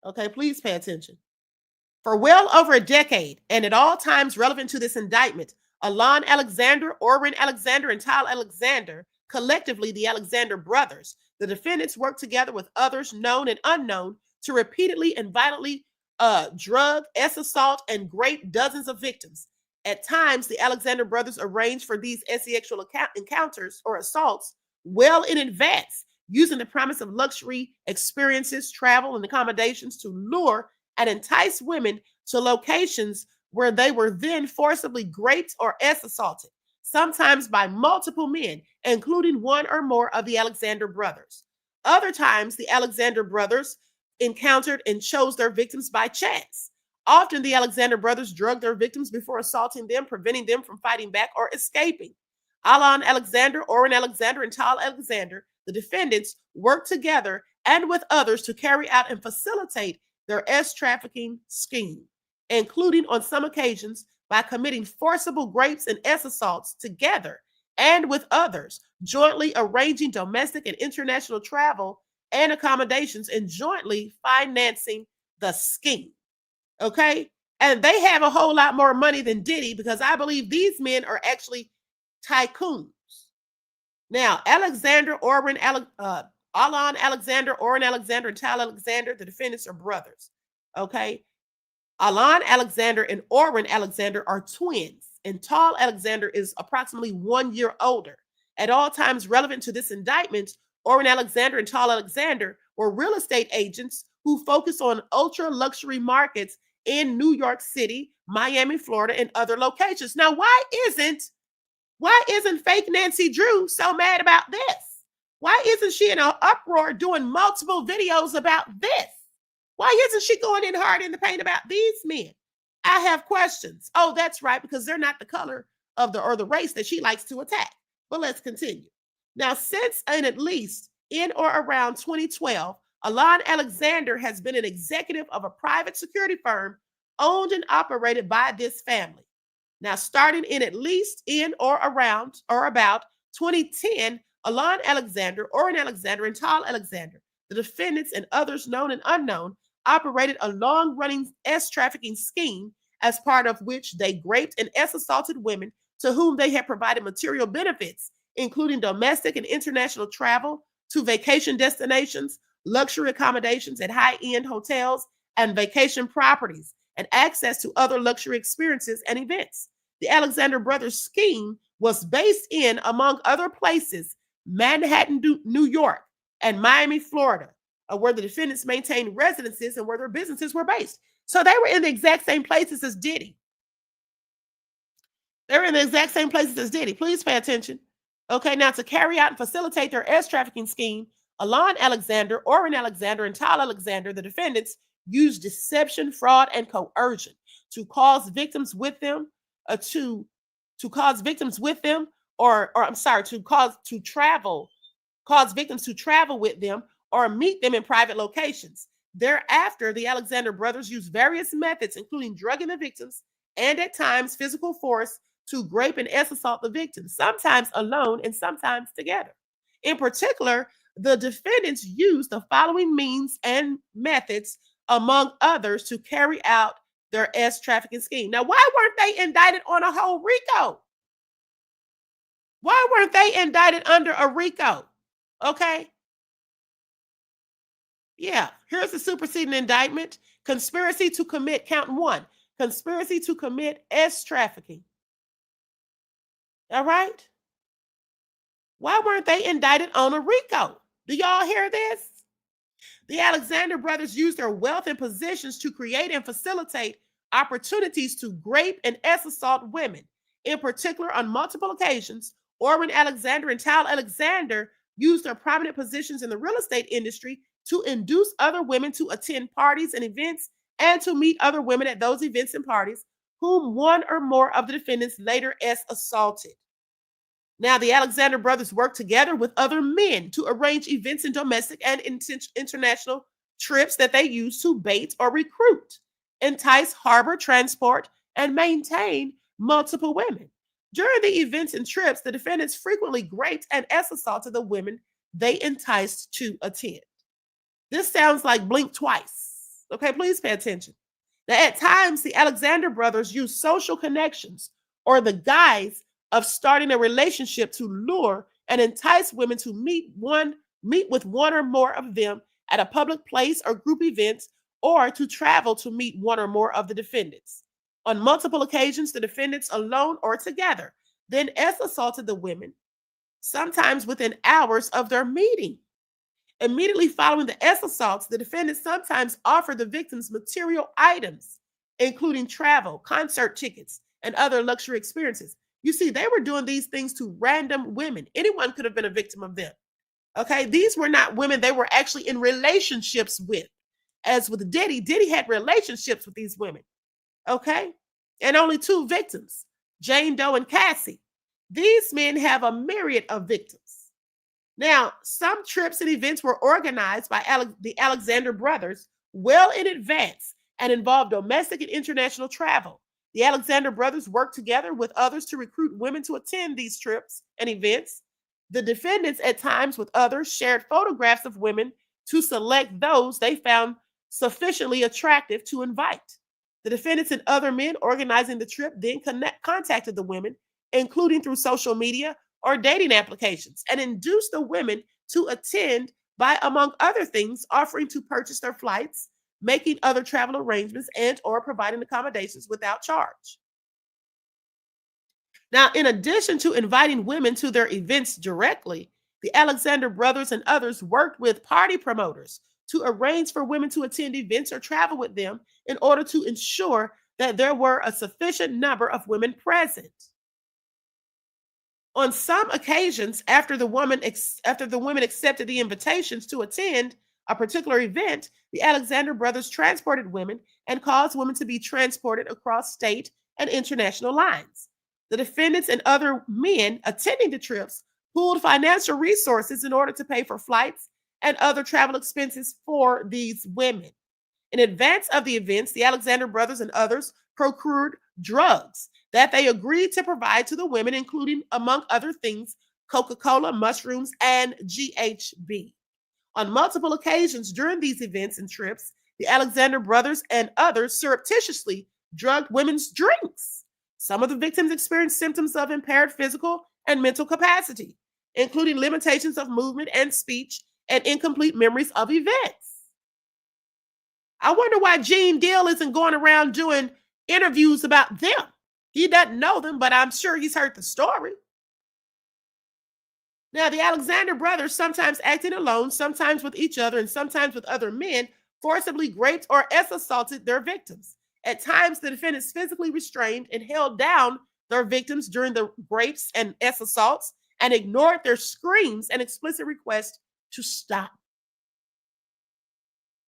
Okay, please pay attention. For well over a decade, and at all times relevant to this indictment, Alon Alexander, Orrin Alexander, and Tal Alexander, collectively the Alexander brothers, the defendants worked together with others known and unknown to repeatedly and violently drug, assault, and rape dozens of victims. At times, the Alexander brothers arranged for these sexual encounters or assaults well in advance, using the promise of luxury experiences, travel, and accommodations to lure and entice women to locations where they were then forcibly raped or assaulted, sometimes by multiple men, including one or more of the Alexander brothers. Other times, the Alexander brothers encountered and chose their victims by chance. Often, the Alexander brothers drugged their victims before assaulting them, preventing them from fighting back or escaping. Alon Alexander, Orrin Alexander, and Tal Alexander, the defendants, worked together and with others to carry out and facilitate their trafficking scheme, including on some occasions by committing forcible rapes and assaults together and with others, jointly arranging domestic and international travel and accommodations, and jointly financing the scheme. Okay? And they have a whole lot more money than Diddy, because I believe these men are actually tycoons. Now, Alon Alexander, Orrin Alexander, and Tal Alexander, the defendants, are brothers. Okay? Alon Alexander and Orrin Alexander are twins, and Tal Alexander is approximately 1 year older. At all times relevant to this indictment, Orrin Alexander and Tal Alexander were real estate agents who focus on ultra luxury markets in New York City, Miami, Florida, and other locations. Now, why isn't fake Nancy Drew so mad about this? Why isn't she in an uproar doing multiple videos about this? Why isn't she going in hard in the paint about these men? I have questions. Oh, that's right, because they're not the color of the race that she likes to attack. But let's continue. Now, since and at least in or around 2012, Alon Alexander has been an executive of a private security firm owned and operated by this family. Now, starting in at least in or around or about 2010, Alon Alexander, Orrin Alexander, and Tal Alexander, the defendants and others known and unknown, operated a long-running trafficking scheme, as part of which they raped and assaulted women to whom they had provided material benefits, including domestic and international travel to vacation destinations, luxury accommodations at high-end hotels and vacation properties, and access to other luxury experiences and events. The Alexander brothers' scheme was based in, among other places, Manhattan, New York, and Miami, Florida, where the defendants maintained residences and where their businesses were based. So they were in the exact same places as Diddy. They were in the exact same places as Diddy. Please pay attention. Okay, now to carry out and facilitate their S trafficking scheme, Alon Alexander, Orrin Alexander, and Tal Alexander, the defendants, used deception, fraud, and coercion to cause victims with them, to cause victims with them, cause victims to travel with them or meet them in private locations. Thereafter, the Alexander brothers used various methods, including drugging the victims and at times physical force to grape and assault the victims, sometimes alone and sometimes together. In particular, the defendants used the following means and methods, among others, to carry out their S trafficking scheme. Now, why weren't they indicted on a whole RICO? Why weren't they indicted under a RICO? Okay. Yeah, here's the superseding indictment. Conspiracy to commit, count 1, conspiracy to commit S trafficking. All right. Why weren't they indicted on a RICO? Do y'all hear this? The Alexander brothers used their wealth and positions to create and facilitate opportunities to grape and assault women. In particular, on multiple occasions, Orrin Alexander and Tal Alexander used their prominent positions in the real estate industry to induce other women to attend parties and events and to meet other women at those events and parties, whom one or more of the defendants later assaulted. Now, the Alexander brothers worked together with other men to arrange events and domestic and international trips that they used to bait or recruit, entice, harbor, transport, and maintain multiple women. During the events and trips, the defendants frequently graped and assaulted the women they enticed to attend. This sounds like blink twice. Okay, please pay attention. Now, at times, the Alexander brothers used social connections or the guise of starting a relationship to lure and entice women to meet with one or more of them at a public place or group events, or to travel to meet one or more of the defendants. On multiple occasions, the defendants, alone or together, then assaulted the women, sometimes within hours of their meeting. Immediately following the assaults, the defendants sometimes offered the victims material items, including travel, concert tickets, and other luxury experiences. You see, they were doing these things to random women. Anyone could have been a victim of them. Okay, these were not women they were actually in relationships with. As with Diddy, Diddy had relationships with these women. Okay, and only 2 victims, Jane Doe and Cassie. These men have a myriad of victims. Now, some trips and events were organized by the Alexander brothers well in advance and involved domestic and international travel. The Alexander brothers worked together with others to recruit women to attend these trips and events. The defendants, at times with others, shared photographs of women to select those they found sufficiently attractive to invite. The defendants and other men organizing the trip then contacted the women, including through social media or dating applications, and induced the women to attend by, among other things, offering to purchase their flights, making other travel arrangements, and or providing accommodations without charge. Now, in addition to inviting women to their events directly, the Alexander brothers and others worked with party promoters to arrange for women to attend events or travel with them in order to ensure that there were a sufficient number of women present. On some occasions, after the women accepted the invitations to attend a particular event, the Alexander brothers transported women and caused women to be transported across state and international lines. The defendants and other men attending the trips pooled financial resources in order to pay for flights and other travel expenses for these women. In advance of the events, the Alexander brothers and others procured drugs that they agreed to provide to the women, including, among other things, Coca-Cola, mushrooms, and GHB. On multiple occasions during these events and trips, the Alexander brothers and others surreptitiously drugged women's drinks. Some of the victims experienced symptoms of impaired physical and mental capacity, including limitations of movement and speech and incomplete memories of events. I wonder why Gene Deal isn't going around doing interviews about them. He doesn't know them, but I'm sure he's heard the story. Now, the Alexander brothers, sometimes acting alone, sometimes with each other, and sometimes with other men, forcibly raped or assaulted their victims. At times, the defendants physically restrained and held down their victims during the rapes and assaults and ignored their screams and explicit requests to stop.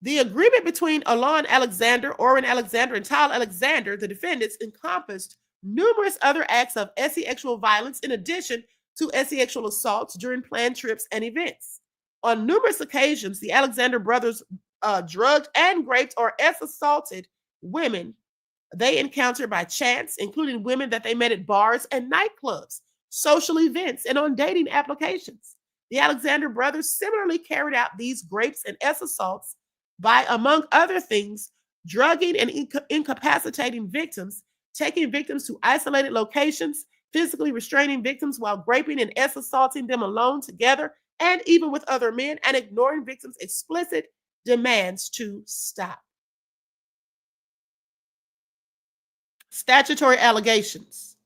The agreement between Alon Alexander, Orrin Alexander, and Tal Alexander, the defendants, encompassed numerous other acts of sexual violence in addition to sexual assaults during planned trips and events. On numerous occasions, the Alexander brothers drugged and raped or assaulted women they encountered by chance, including women that they met at bars and nightclubs, social events, and on dating applications. The Alexander brothers similarly carried out these rapes and assaults by, among other things, drugging and incapacitating victims, taking victims to isolated locations, physically restraining victims while raping and assaulting them alone, together, and even with other men, and ignoring victims' explicit demands to stop. Statutory allegations.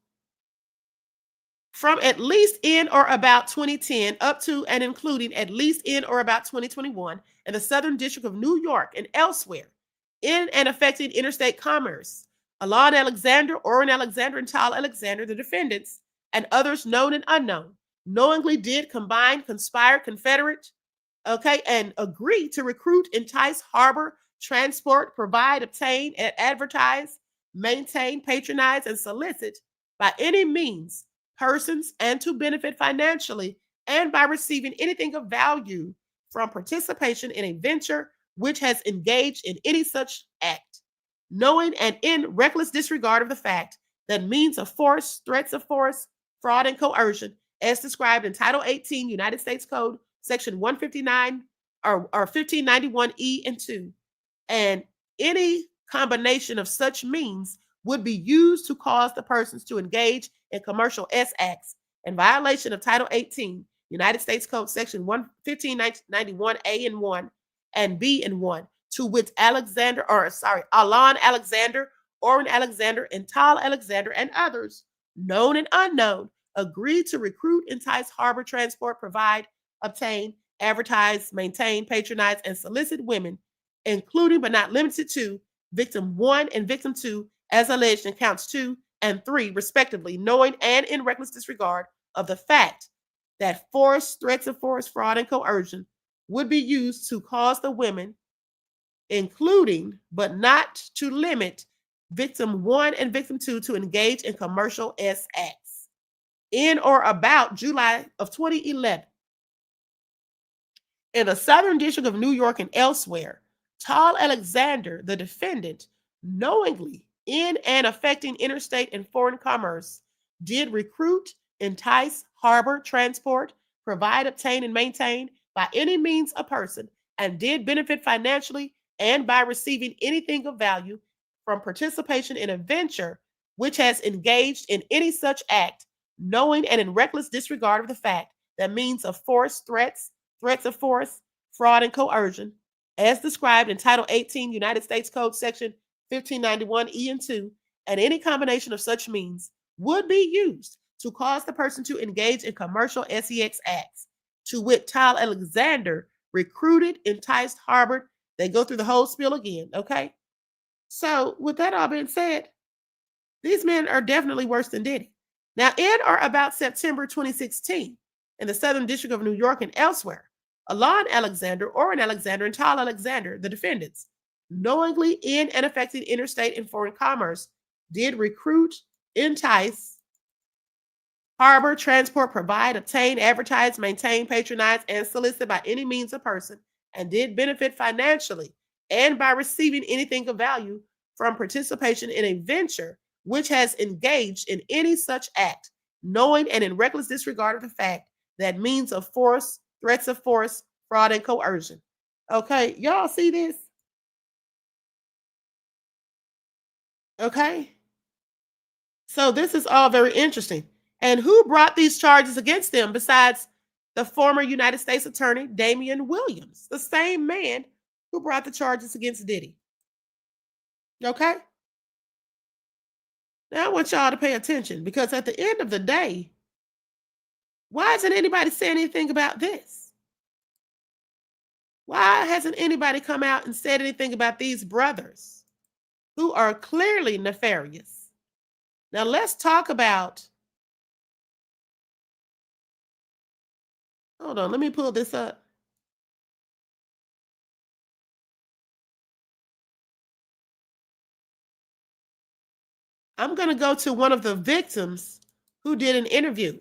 From at least in or about 2010 up to and including at least in or about 2021 in the Southern District of New York and elsewhere, in and affecting interstate commerce, Alon Alexander, Orrin Alexander, and Tal Alexander, the defendants, and others known and unknown, knowingly did combine, conspire, confederate, and agree to recruit, entice, harbor, transport, provide, obtain, and advertise, maintain, patronize, and solicit by any means persons and to benefit financially and by receiving anything of value from participation in a venture which has engaged in any such act, knowing and in reckless disregard of the fact that means of force, threats of force, fraud, and coercion, as described in Title 18 United States Code, Section 159 or 1591E and 2, and any combination of such means would be used to cause the persons to engage in commercial acts in violation of Title 18 United States Code Section 1591A and 1 and B and 1, to which Alon Alexander, Orrin Alexander, and Tal Alexander, and others, known and unknown, agreed to recruit, entice, harbor, transport, provide, obtain, advertise, maintain, patronize, and solicit women, including but not limited to victim 1 and victim 2, as alleged in counts 2 and 3, respectively, knowing and in reckless disregard of the fact that force, threats of force, fraud, and coercion would be used to cause the women, including but not to limit victim 1 and victim 2, to engage in commercial acts. In or about July of 2011, in the Southern District of New York and elsewhere, Tal Alexander, the defendant, knowingly in and affecting interstate and foreign commerce, did recruit, entice, harbor, transport, provide, obtain, and maintain by any means a person, and did benefit financially and by receiving anything of value from participation in a venture which has engaged in any such act, knowing and in reckless disregard of the fact that means of force, threats of force, fraud, and coercion, as described in Title 18 United States Code Section 1591E and 2, and any combination of such means would be used to cause the person to engage in commercial sex acts, to wit, Tal Alexander recruited, enticed, harbored. They go through the whole spiel again, okay? So with that all being said, these men are definitely worse than Diddy. Now, in or about September 2016, in the Southern District of New York and elsewhere, Alon Alexander, Orrin Alexander, and Tal Alexander, the defendants, knowingly in and affecting interstate and foreign commerce, did recruit, entice, harbor, transport, provide, obtain, advertise, maintain, patronize, and solicit by any means a person, and did benefit financially and by receiving anything of value from participation in a venture which has engaged in any such act, knowing and in reckless disregard of the fact that means of force, threats of force, fraud, and coercion. Okay, y'all see this? Okay. So this is all very interesting. And who brought these charges against them besides the former United States Attorney, Damian Williams, the same man who brought the charges against Diddy? Okay. Now I want y'all to pay attention, because at the end of the day, Why hasn't anybody said anything about this? Why hasn't anybody come out and said anything about these brothers who are clearly nefarious? Now let's talk about, hold on, let me pull this up. I'm going to go to one of the victims who did an interview.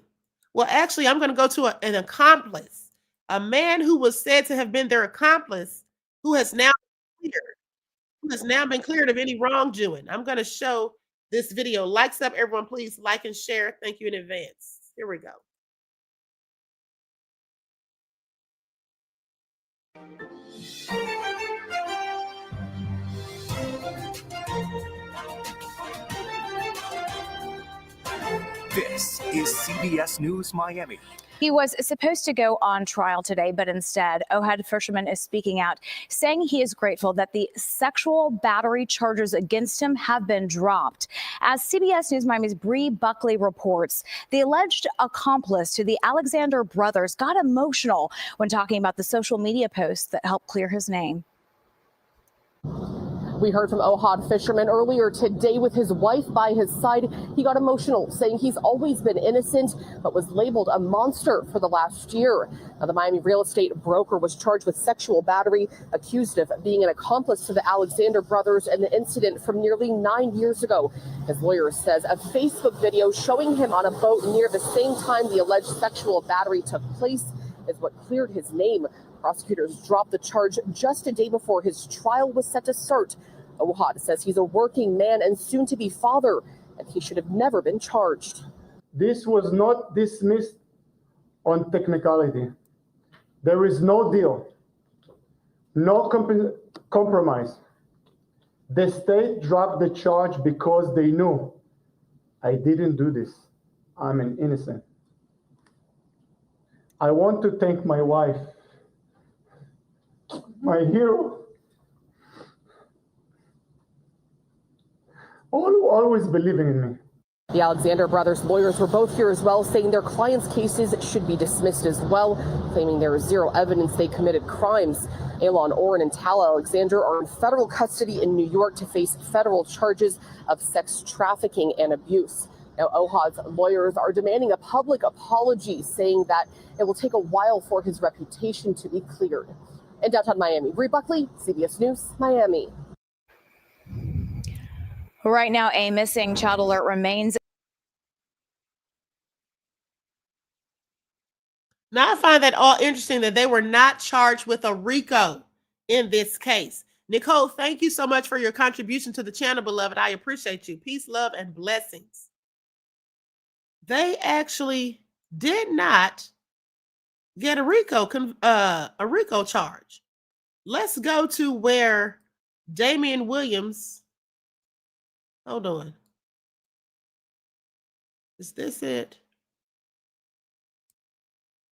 Well, actually, I'm going to go to an accomplice, a man who was said to have been their accomplice, who has now been cleared of any wrongdoing. I'm going to show this video. Likes up, everyone, please like and share. Thank you in advance. Here we go. This is CBS News Miami. He was supposed to go on trial today, but instead, Ohad Fisherman is speaking out, saying he is grateful that the sexual battery charges against him have been dropped. As CBS News Miami's Bree Buckley reports, the alleged accomplice to the Alexander brothers got emotional when talking about the social media posts that helped clear his name. We heard from Ohad Fisherman earlier today with his wife by his side. He got emotional, saying he's always been innocent, but was labeled a monster for the last year. Now, the Miami real estate broker was charged with sexual battery, accused of being an accomplice to the Alexander brothers and the incident from nearly 9 years ago. His lawyer says a Facebook video showing him on a boat near the same time the alleged sexual battery took place is what cleared his name. Prosecutors dropped the charge just a day before his trial was set to start. Ohad says he's a working man and soon-to-be father, and he should have never been charged. This was not dismissed on technicality. There is no deal, no compromise. The state dropped the charge because they knew I didn't do this. I'm an innocent. I want to thank my wife, my hero, always believing in me. The Alexander brothers' lawyers were both here as well, saying their clients' cases should be dismissed as well, claiming there is zero evidence they committed crimes. Elon Oren and Tala Alexander are in federal custody in New York to face federal charges of sex trafficking and abuse. Now, Ohad's lawyers are demanding a public apology, saying that it will take a while for his reputation to be cleared. In downtown Miami, Bree Buckley, CBS News, Miami. Right now, a missing child alert remains. Now, I find that all interesting that they were not charged with a RICO in this case. Nicole, thank you so much for your contribution to the channel, beloved. I appreciate you. Peace, love, and blessings. They actually did not get a RICO charge. Let's go to where Damian Williams. Hold on. Is this it?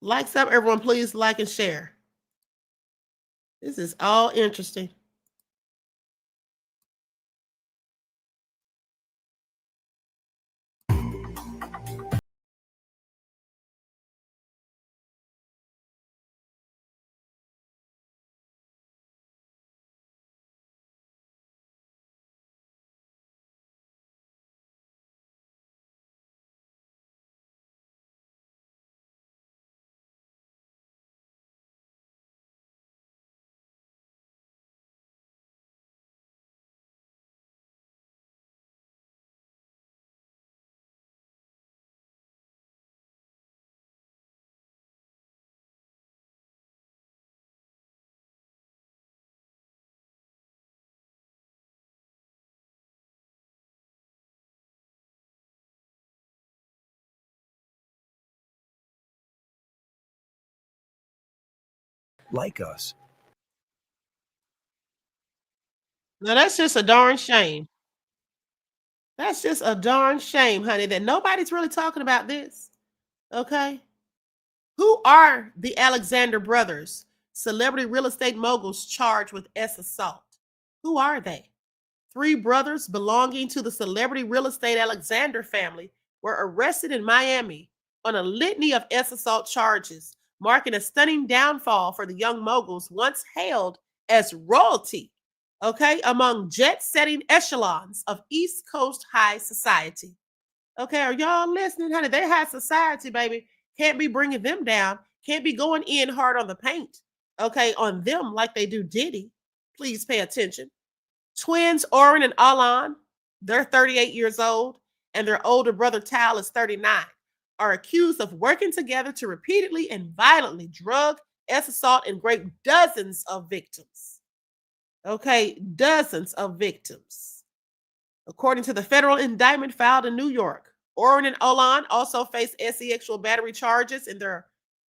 Likes up, everyone, please like and share. This is all interesting. Like us. Now, that's just a darn shame. That's just a darn shame, honey, that nobody's really talking about this. Okay? Who are the Alexander brothers, celebrity real estate moguls charged with assault? Who are they? 3 brothers belonging to the celebrity real estate Alexander family were arrested in Miami on a litany of assault charges, marking a stunning downfall for the young moguls once hailed as royalty, okay, among jet-setting echelons of East Coast high society. Okay, are y'all listening, honey? They high society, baby. Can't be bringing them down. Can't be going in hard on the paint, okay, on them like they do Diddy. Please pay attention. Twins Oren and Alan, they're 38 years old, and their older brother Tal is 39, are accused of working together to repeatedly and violently drug, assault, and rape dozens of victims. Okay, dozens of victims. According to the federal indictment filed in New York, Oren and Olan also face sexual battery charges in their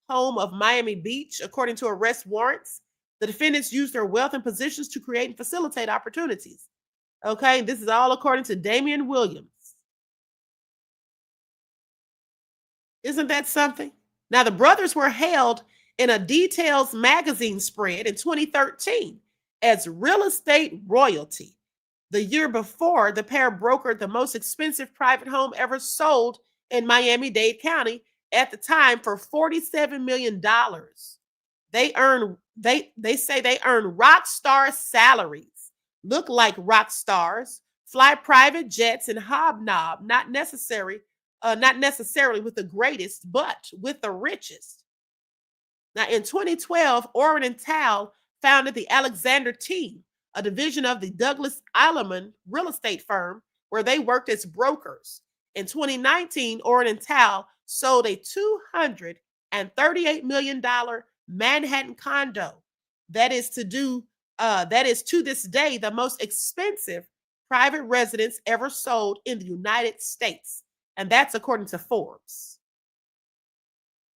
home of Miami Beach. According to arrest warrants, the defendants used their wealth and positions to create and facilitate opportunities. Okay, this is all according to Damian Williams. Isn't that something? Now, the brothers were hailed in a Details magazine spread in 2013 as real estate royalty. The year before, the pair brokered the most expensive private home ever sold in Miami-Dade County at the time for $47 million. They say they earn rock star salaries, look like rock stars, fly private jets, and hobnob, not necessarily with the greatest, but with the richest. Now, in 2012, Oren and Tal founded the Alexander Team, a division of the Douglas Elliman real estate firm, where they worked as brokers. In 2019, Oren and Tal sold a $238 million Manhattan condo. That is to this day the most expensive private residence ever sold in the United States. And that's according to Forbes.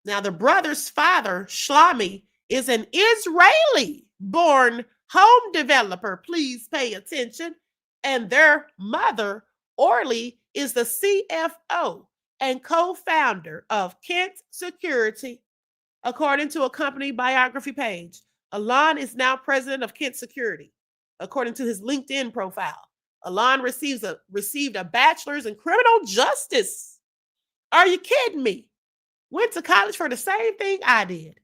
Now, the brother's father, Shlomi, is an Israeli-born home developer. Please pay attention. And their mother, Orly, is the CFO and co-founder of Kent Security. According to a company biography page, Alon is now president of Kent Security. According to his LinkedIn profile, Alon received a bachelor's in criminal justice. Are you kidding me? Went to college for the same thing I did.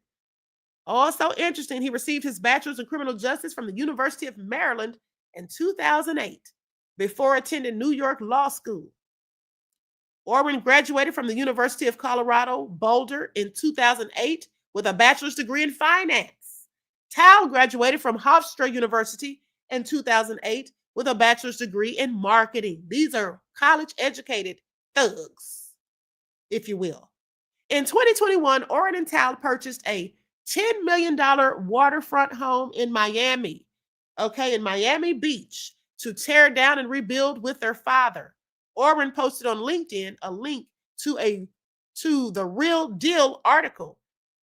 Also interesting, he received his bachelor's in criminal justice from the University of Maryland in 2008 before attending New York Law School. Orwin graduated from the University of Colorado Boulder in 2008 with a bachelor's degree in finance. Tal graduated from Hofstra University in 2008 with a bachelor's degree in marketing. These are college-educated thugs, if you will. In 2021, Orrin and Tal purchased a $10 million waterfront home in Miami, in Miami Beach, to tear down and rebuild with their father. Orrin posted on LinkedIn a link to the Real Deal article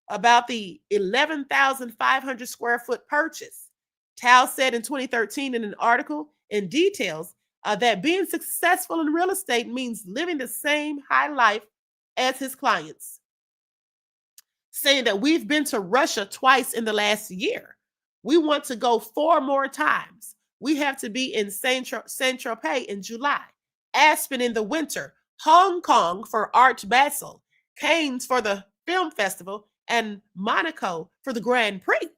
about the 11,500 square foot purchase. Tal said in 2013 in an article in Details that being successful in real estate means living the same high life as his clients, saying that we've been to Russia twice in the last year. We want to go 4 more times. We have to be in Saint-Tropez in July, Aspen in the winter, Hong Kong for Art Basel, Cannes for the film festival, and Monaco for the Grand Prix.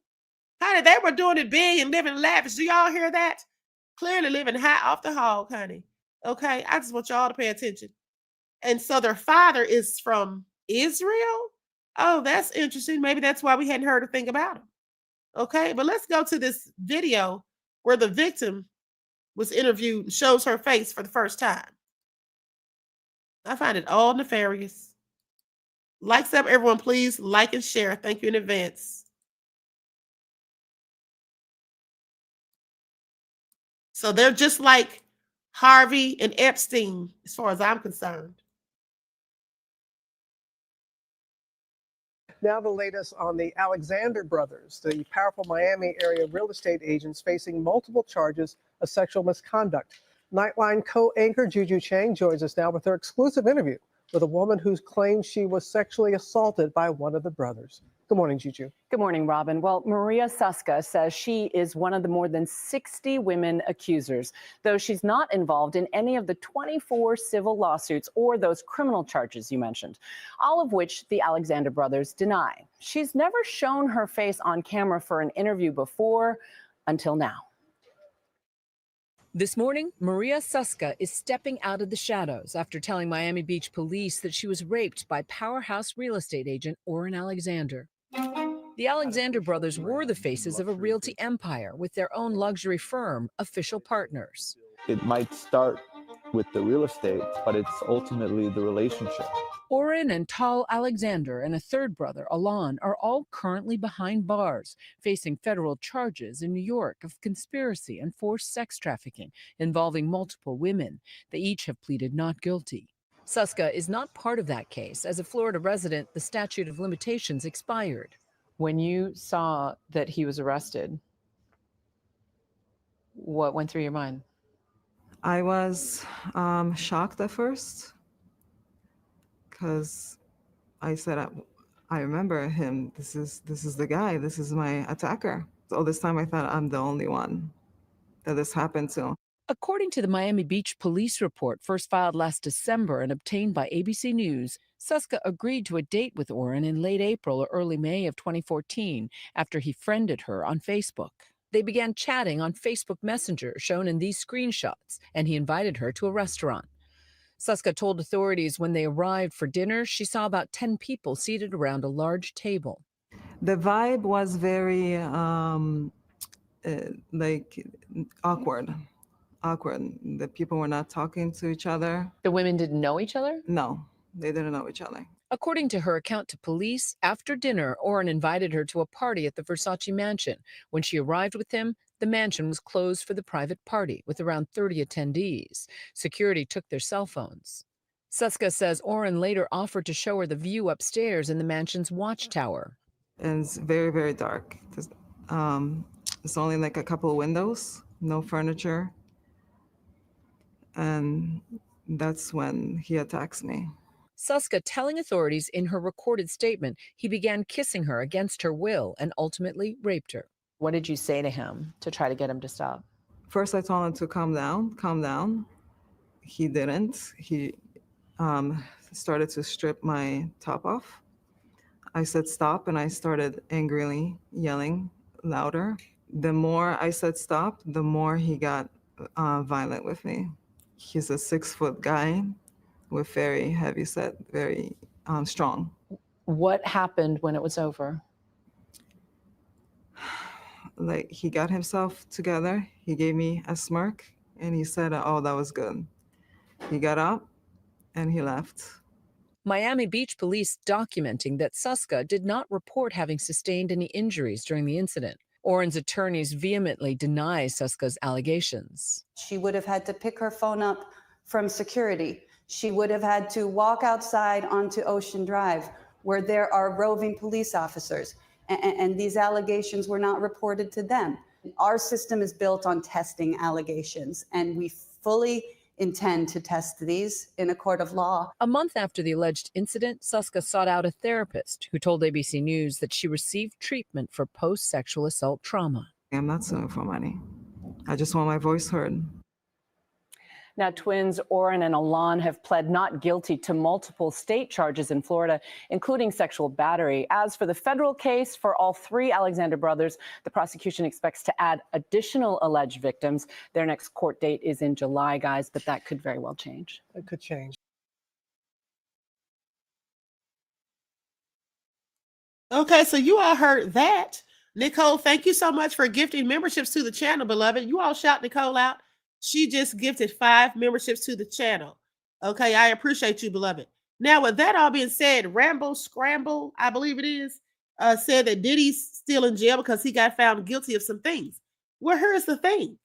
Honey, they were doing it big and living lavish. Do y'all hear that? Clearly living high off the hog, honey. Okay, I just want y'all to pay attention. And so their father is from Israel? Oh, that's interesting. Maybe that's why we hadn't heard a thing about him. Okay, but let's go to this video where the victim was interviewed and shows her face for the first time. I find it all nefarious. Likes up, everyone, please. Like and share. Thank you in advance. So they're just like Harvey and Epstein, as far as I'm concerned. Now the latest on the Alexander brothers, the powerful Miami area real estate agents facing multiple charges of sexual misconduct. Nightline co-anchor Juju Chang joins us now with her exclusive interview with a woman who claims she was sexually assaulted by one of the brothers. Good morning, Juju. Good morning, Robin. Well, Maria Suska says she is one of the more than 60 women accusers, though she's not involved in any of the 24 civil lawsuits or those criminal charges you mentioned, all of which the Alexander brothers deny. She's never shown her face on camera for an interview before until now. This morning, Maria Suska is stepping out of the shadows after telling Miami Beach police that she was raped by powerhouse real estate agent Orrin Alexander. The Alexander brothers were the faces of a realty empire with their own luxury firm, Official Partners. It might start with the real estate, but it's ultimately the relationship. Orrin and Tal Alexander and a third brother, Alon, are all currently behind bars, facing federal charges in New York of conspiracy and forced sex trafficking involving multiple women. They each have pleaded not guilty. Suska is not part of that case. As a Florida resident, the statute of limitations expired. When you saw that he was arrested, what went through your mind? I was shocked at first because I said, I remember him. This is the guy. This is my attacker. All this time I thought I'm the only one that this happened to. According to the Miami Beach police report, first filed last December and obtained by ABC News, Suska agreed to a date with Orrin in late April or early May of 2014 after he friended her on Facebook. They began chatting on Facebook Messenger, shown in these screenshots, and he invited her to a restaurant. Suska told authorities when they arrived for dinner, she saw about 10 people seated around a large table. The vibe was very like awkward. The people were not talking to each other. The women didn't know each other? No, they didn't know each other. According to her account to police, after dinner, Orrin invited her to a party at the Versace mansion. When she arrived with him, the mansion was closed for the private party with around 30 attendees. Security took their cell phones. Suska says Orrin later offered to show her the view upstairs in the mansion's watchtower. And it's very, very dark. It's only like a couple of windows, no furniture. And that's when he attacks me. Suska telling authorities in her recorded statement he began kissing her against her will and ultimately raped her. What did you say to him to try to get him to stop? First, I told him to calm down. He didn't. He started to strip my top off. I said stop, and I started angrily yelling louder. The more I said stop, the more he got violent with me. He's a 6-foot guy with very heavy set, very strong. What happened when it was over? Like, he got himself together. He gave me a smirk and he said, oh, that was good. He got up and he left. Miami Beach police documenting that Suska did not report having sustained any injuries during the incident. Orrin's attorneys vehemently deny Suska's allegations. She would have had to pick her phone up from security. She would have had to walk outside onto Ocean Drive, where there are roving police officers, and these allegations were not reported to them. Our system is built on testing allegations, and we fully intend to test these in a court of law. A month after the alleged incident, Suska sought out a therapist who told ABC News that she received treatment for post-sexual assault trauma. I'm not suing for money. I just want my voice heard. Now, twins Orrin and Alon have pled not guilty to multiple state charges in Florida, including sexual battery. As for the federal case for all three Alexander brothers, the prosecution expects to add additional alleged victims. Their next court date is in July, guys, but that could very well change. It could change. Okay, so you all heard that. Nicole, thank you so much for gifting memberships to the channel, beloved. You all shout Nicole out. She just gifted 5 memberships to the channel. Okay, I appreciate you, beloved. Now, with that all being said, Rambo Scramble, I believe it is, said that Diddy's still in jail because he got found guilty of some things. Well, here's the thing.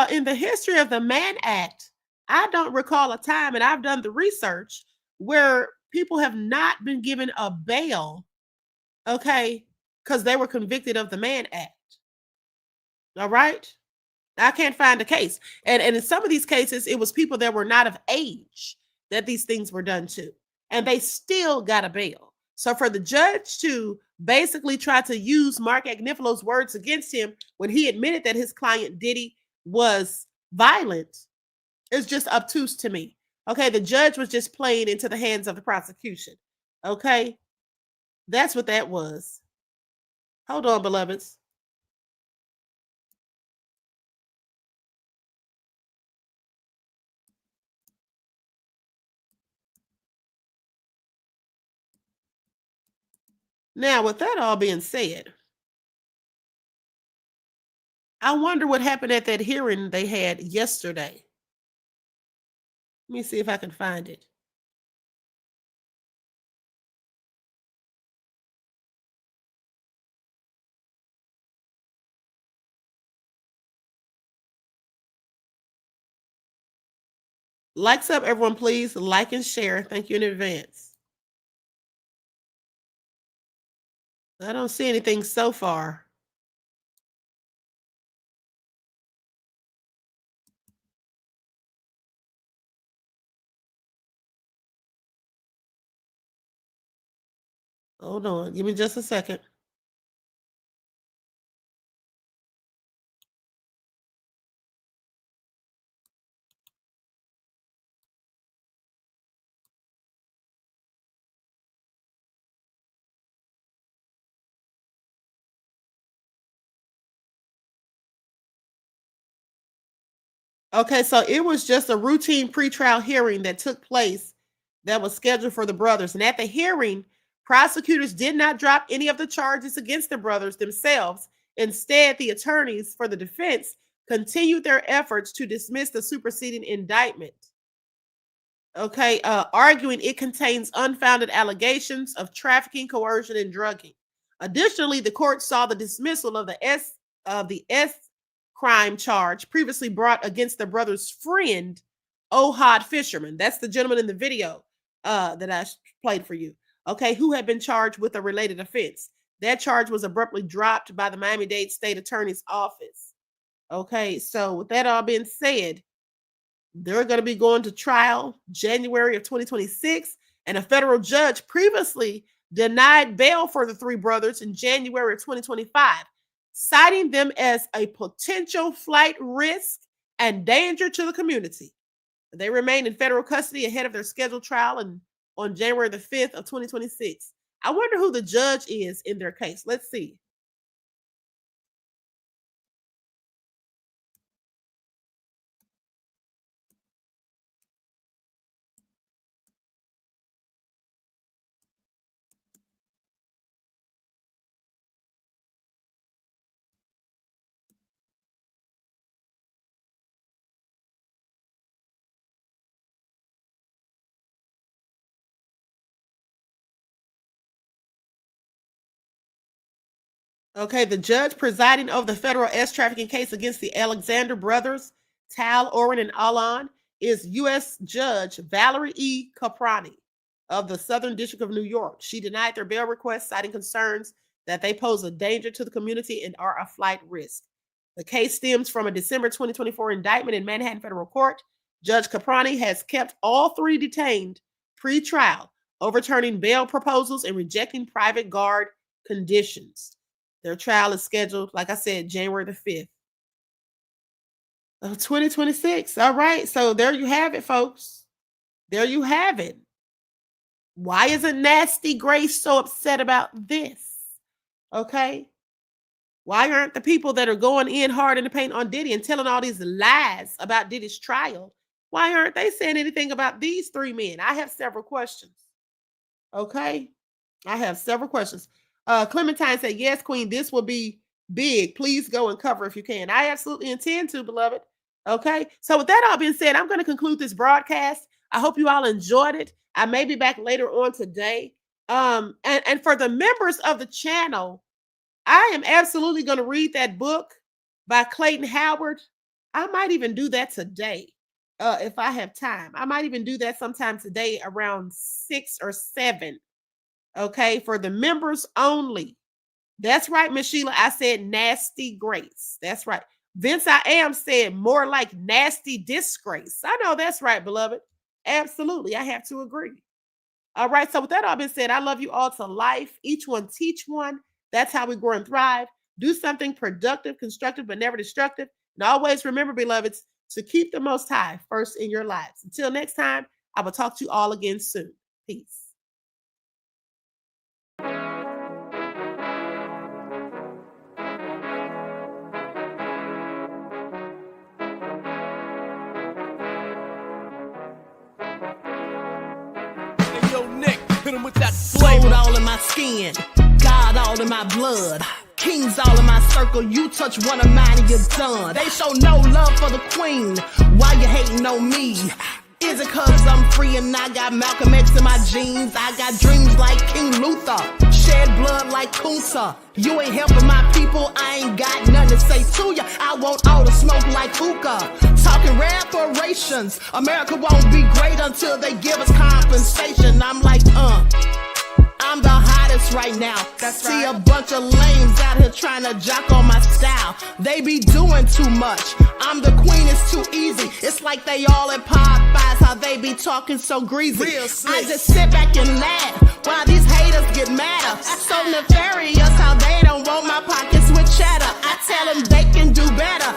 In the history of the Mann Act, I don't recall a time, and I've done the research, where people have not been given a bail, okay, because they were convicted of the Mann Act. All right? I can't find a case. And in some of these cases, it was people that were not of age that these things were done to. And they still got a bail. So for the judge to basically tried to use Mark Agnifalo's words against him when he admitted that his client Diddy was violent is just obtuse to me. Okay, the judge was just playing into the hands of the prosecution. Okay, that's what that was. Hold on, beloveds. Now, with that all being said, I wonder what happened at that hearing they had yesterday. Let me see if I can find it. Likes up, everyone, please. Like and share. Thank you in advance. I don't see anything so far. Hold on. Give me just a second. Okay, so it was just a routine pretrial hearing that took place that was scheduled for the brothers. And at the hearing, prosecutors did not drop any of the charges against the brothers themselves. Instead, the attorneys for the defense continued their efforts to dismiss the superseding indictment. Okay, arguing it contains unfounded allegations of trafficking, coercion, and drugging. Additionally, the court saw the dismissal of the S crime charge previously brought against the brother's friend, Ohad Fisherman. That's the gentleman in the video that I played for you. Okay, who had been charged with a related offense. That charge was abruptly dropped by the Miami-Dade State Attorney's Office. Okay, so with that all being said, they're going to be going to trial January of 2026, and a federal judge previously denied bail for the three brothers in January of 2025, citing them as a potential flight risk and danger to the community. They remain in federal custody ahead of their scheduled trial on January the 5th of 2026. I wonder who the judge is in their case. Let's see. Okay, the judge presiding over the federal S trafficking case against the Alexander brothers, Tal, Oren, and Alan, is U.S. Judge Valerie E. Caprani of the Southern District of New York. She denied their bail request, citing concerns that they pose a danger to the community and are a flight risk. The case stems from a December 2024 indictment in Manhattan Federal Court. Judge Caprani has kept all three detained pre-trial, overturning bail proposals and rejecting private guard conditions. Their trial is scheduled, like I said, January the 5th of 2026. All right. So there you have it, folks. There you have it. Why isn't Nasty Grace so upset about this? Okay. Why aren't the people that are going in hard in the paint on Diddy and telling all these lies about Diddy's trial, why aren't they saying anything about these three men? I have several questions. Okay. I have several questions. Clementine said, yes, Queen, this will be big. Please go and cover if you can. I absolutely intend to, beloved. Okay. So with that all being said, I'm going to conclude this broadcast. I hope you all enjoyed it. I may be back later on today. And for the members of the channel, I am absolutely going to read that book by Clayton Howard. I might even do that today if I have time. I might even do that sometime today around 6 or 7. Okay, for the members only. That's right, Miss Sheila. I said Nasty Grace. That's right. Vince I Am said more like nasty disgrace. I know that's right, beloved. Absolutely. I have to agree. All right, so with that all being said, I love you all to life. Each one teach one. That's how we grow and thrive. Do something productive, constructive, but never destructive. And always remember, beloveds, to keep the Most High first in your lives. Until next time, I will talk to you all again soon. Peace. Hit him with that flavor. Gold all in my skin, God all in my blood, kings all in my circle. You touch one of mine and you're done. They show no love for the queen. Why you hating on me? Is it cause I'm free and I got Malcolm X in my jeans? I got dreams like King Luther, shed blood like Kunta. You ain't helping my people, I ain't got nothing to say to ya. I want all the smoke like hookah. Talking reparations, America won't be great until they give us compensation. I'm like, I'm the hottest right now. See a bunch of lames out here trying to jock on my style. They be doing too much. I'm the queen, it's too easy. It's like they all at Popeyes, how they be talking so greasy. I just sit back and laugh while these haters get madder. So nefarious how they don't want my pockets with cheddar. I tell them they can do better.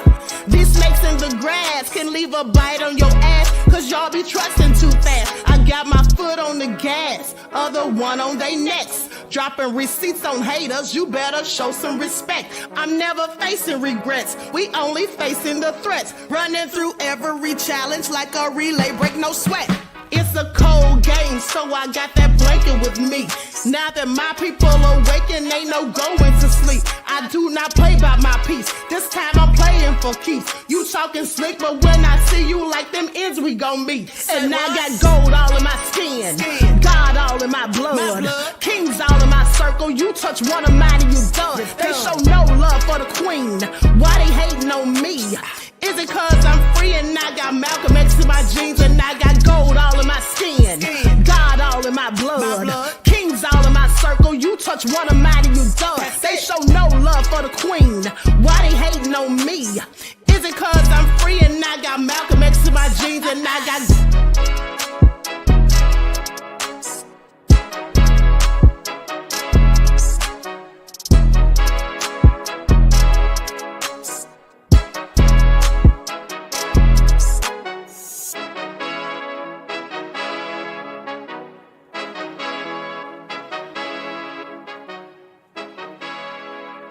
These snakes in the grass can leave a bite on your ass, cause y'all be trusting too fast. I got my foot on the gas, other one on they necks. Dropping receipts on haters, you better show some respect. I'm never facing regrets, we only facing the threats. Running through every challenge like a relay, break no sweat. It's a cold game, so I got that blanket with me. Now that my people awaken, ain't no going to sleep. I do not play by my piece, this time I'm playing for keeps. You talking slick, but when I see you like them ends, we gon' meet. And I got gold all in my skin, God all in my blood, kings all in my circle. You touch one of mine and you done. They show no love for the queen. Why they hating on me? Is it cause I'm free and I got Malcolm X in my jeans and I got gold all in my skin, God all in my blood, kings all in my circle. You touch one of mine and you done. They show no love for the queen. Why they hating on me? Is it cause I'm free and I got Malcolm X in my jeans and I got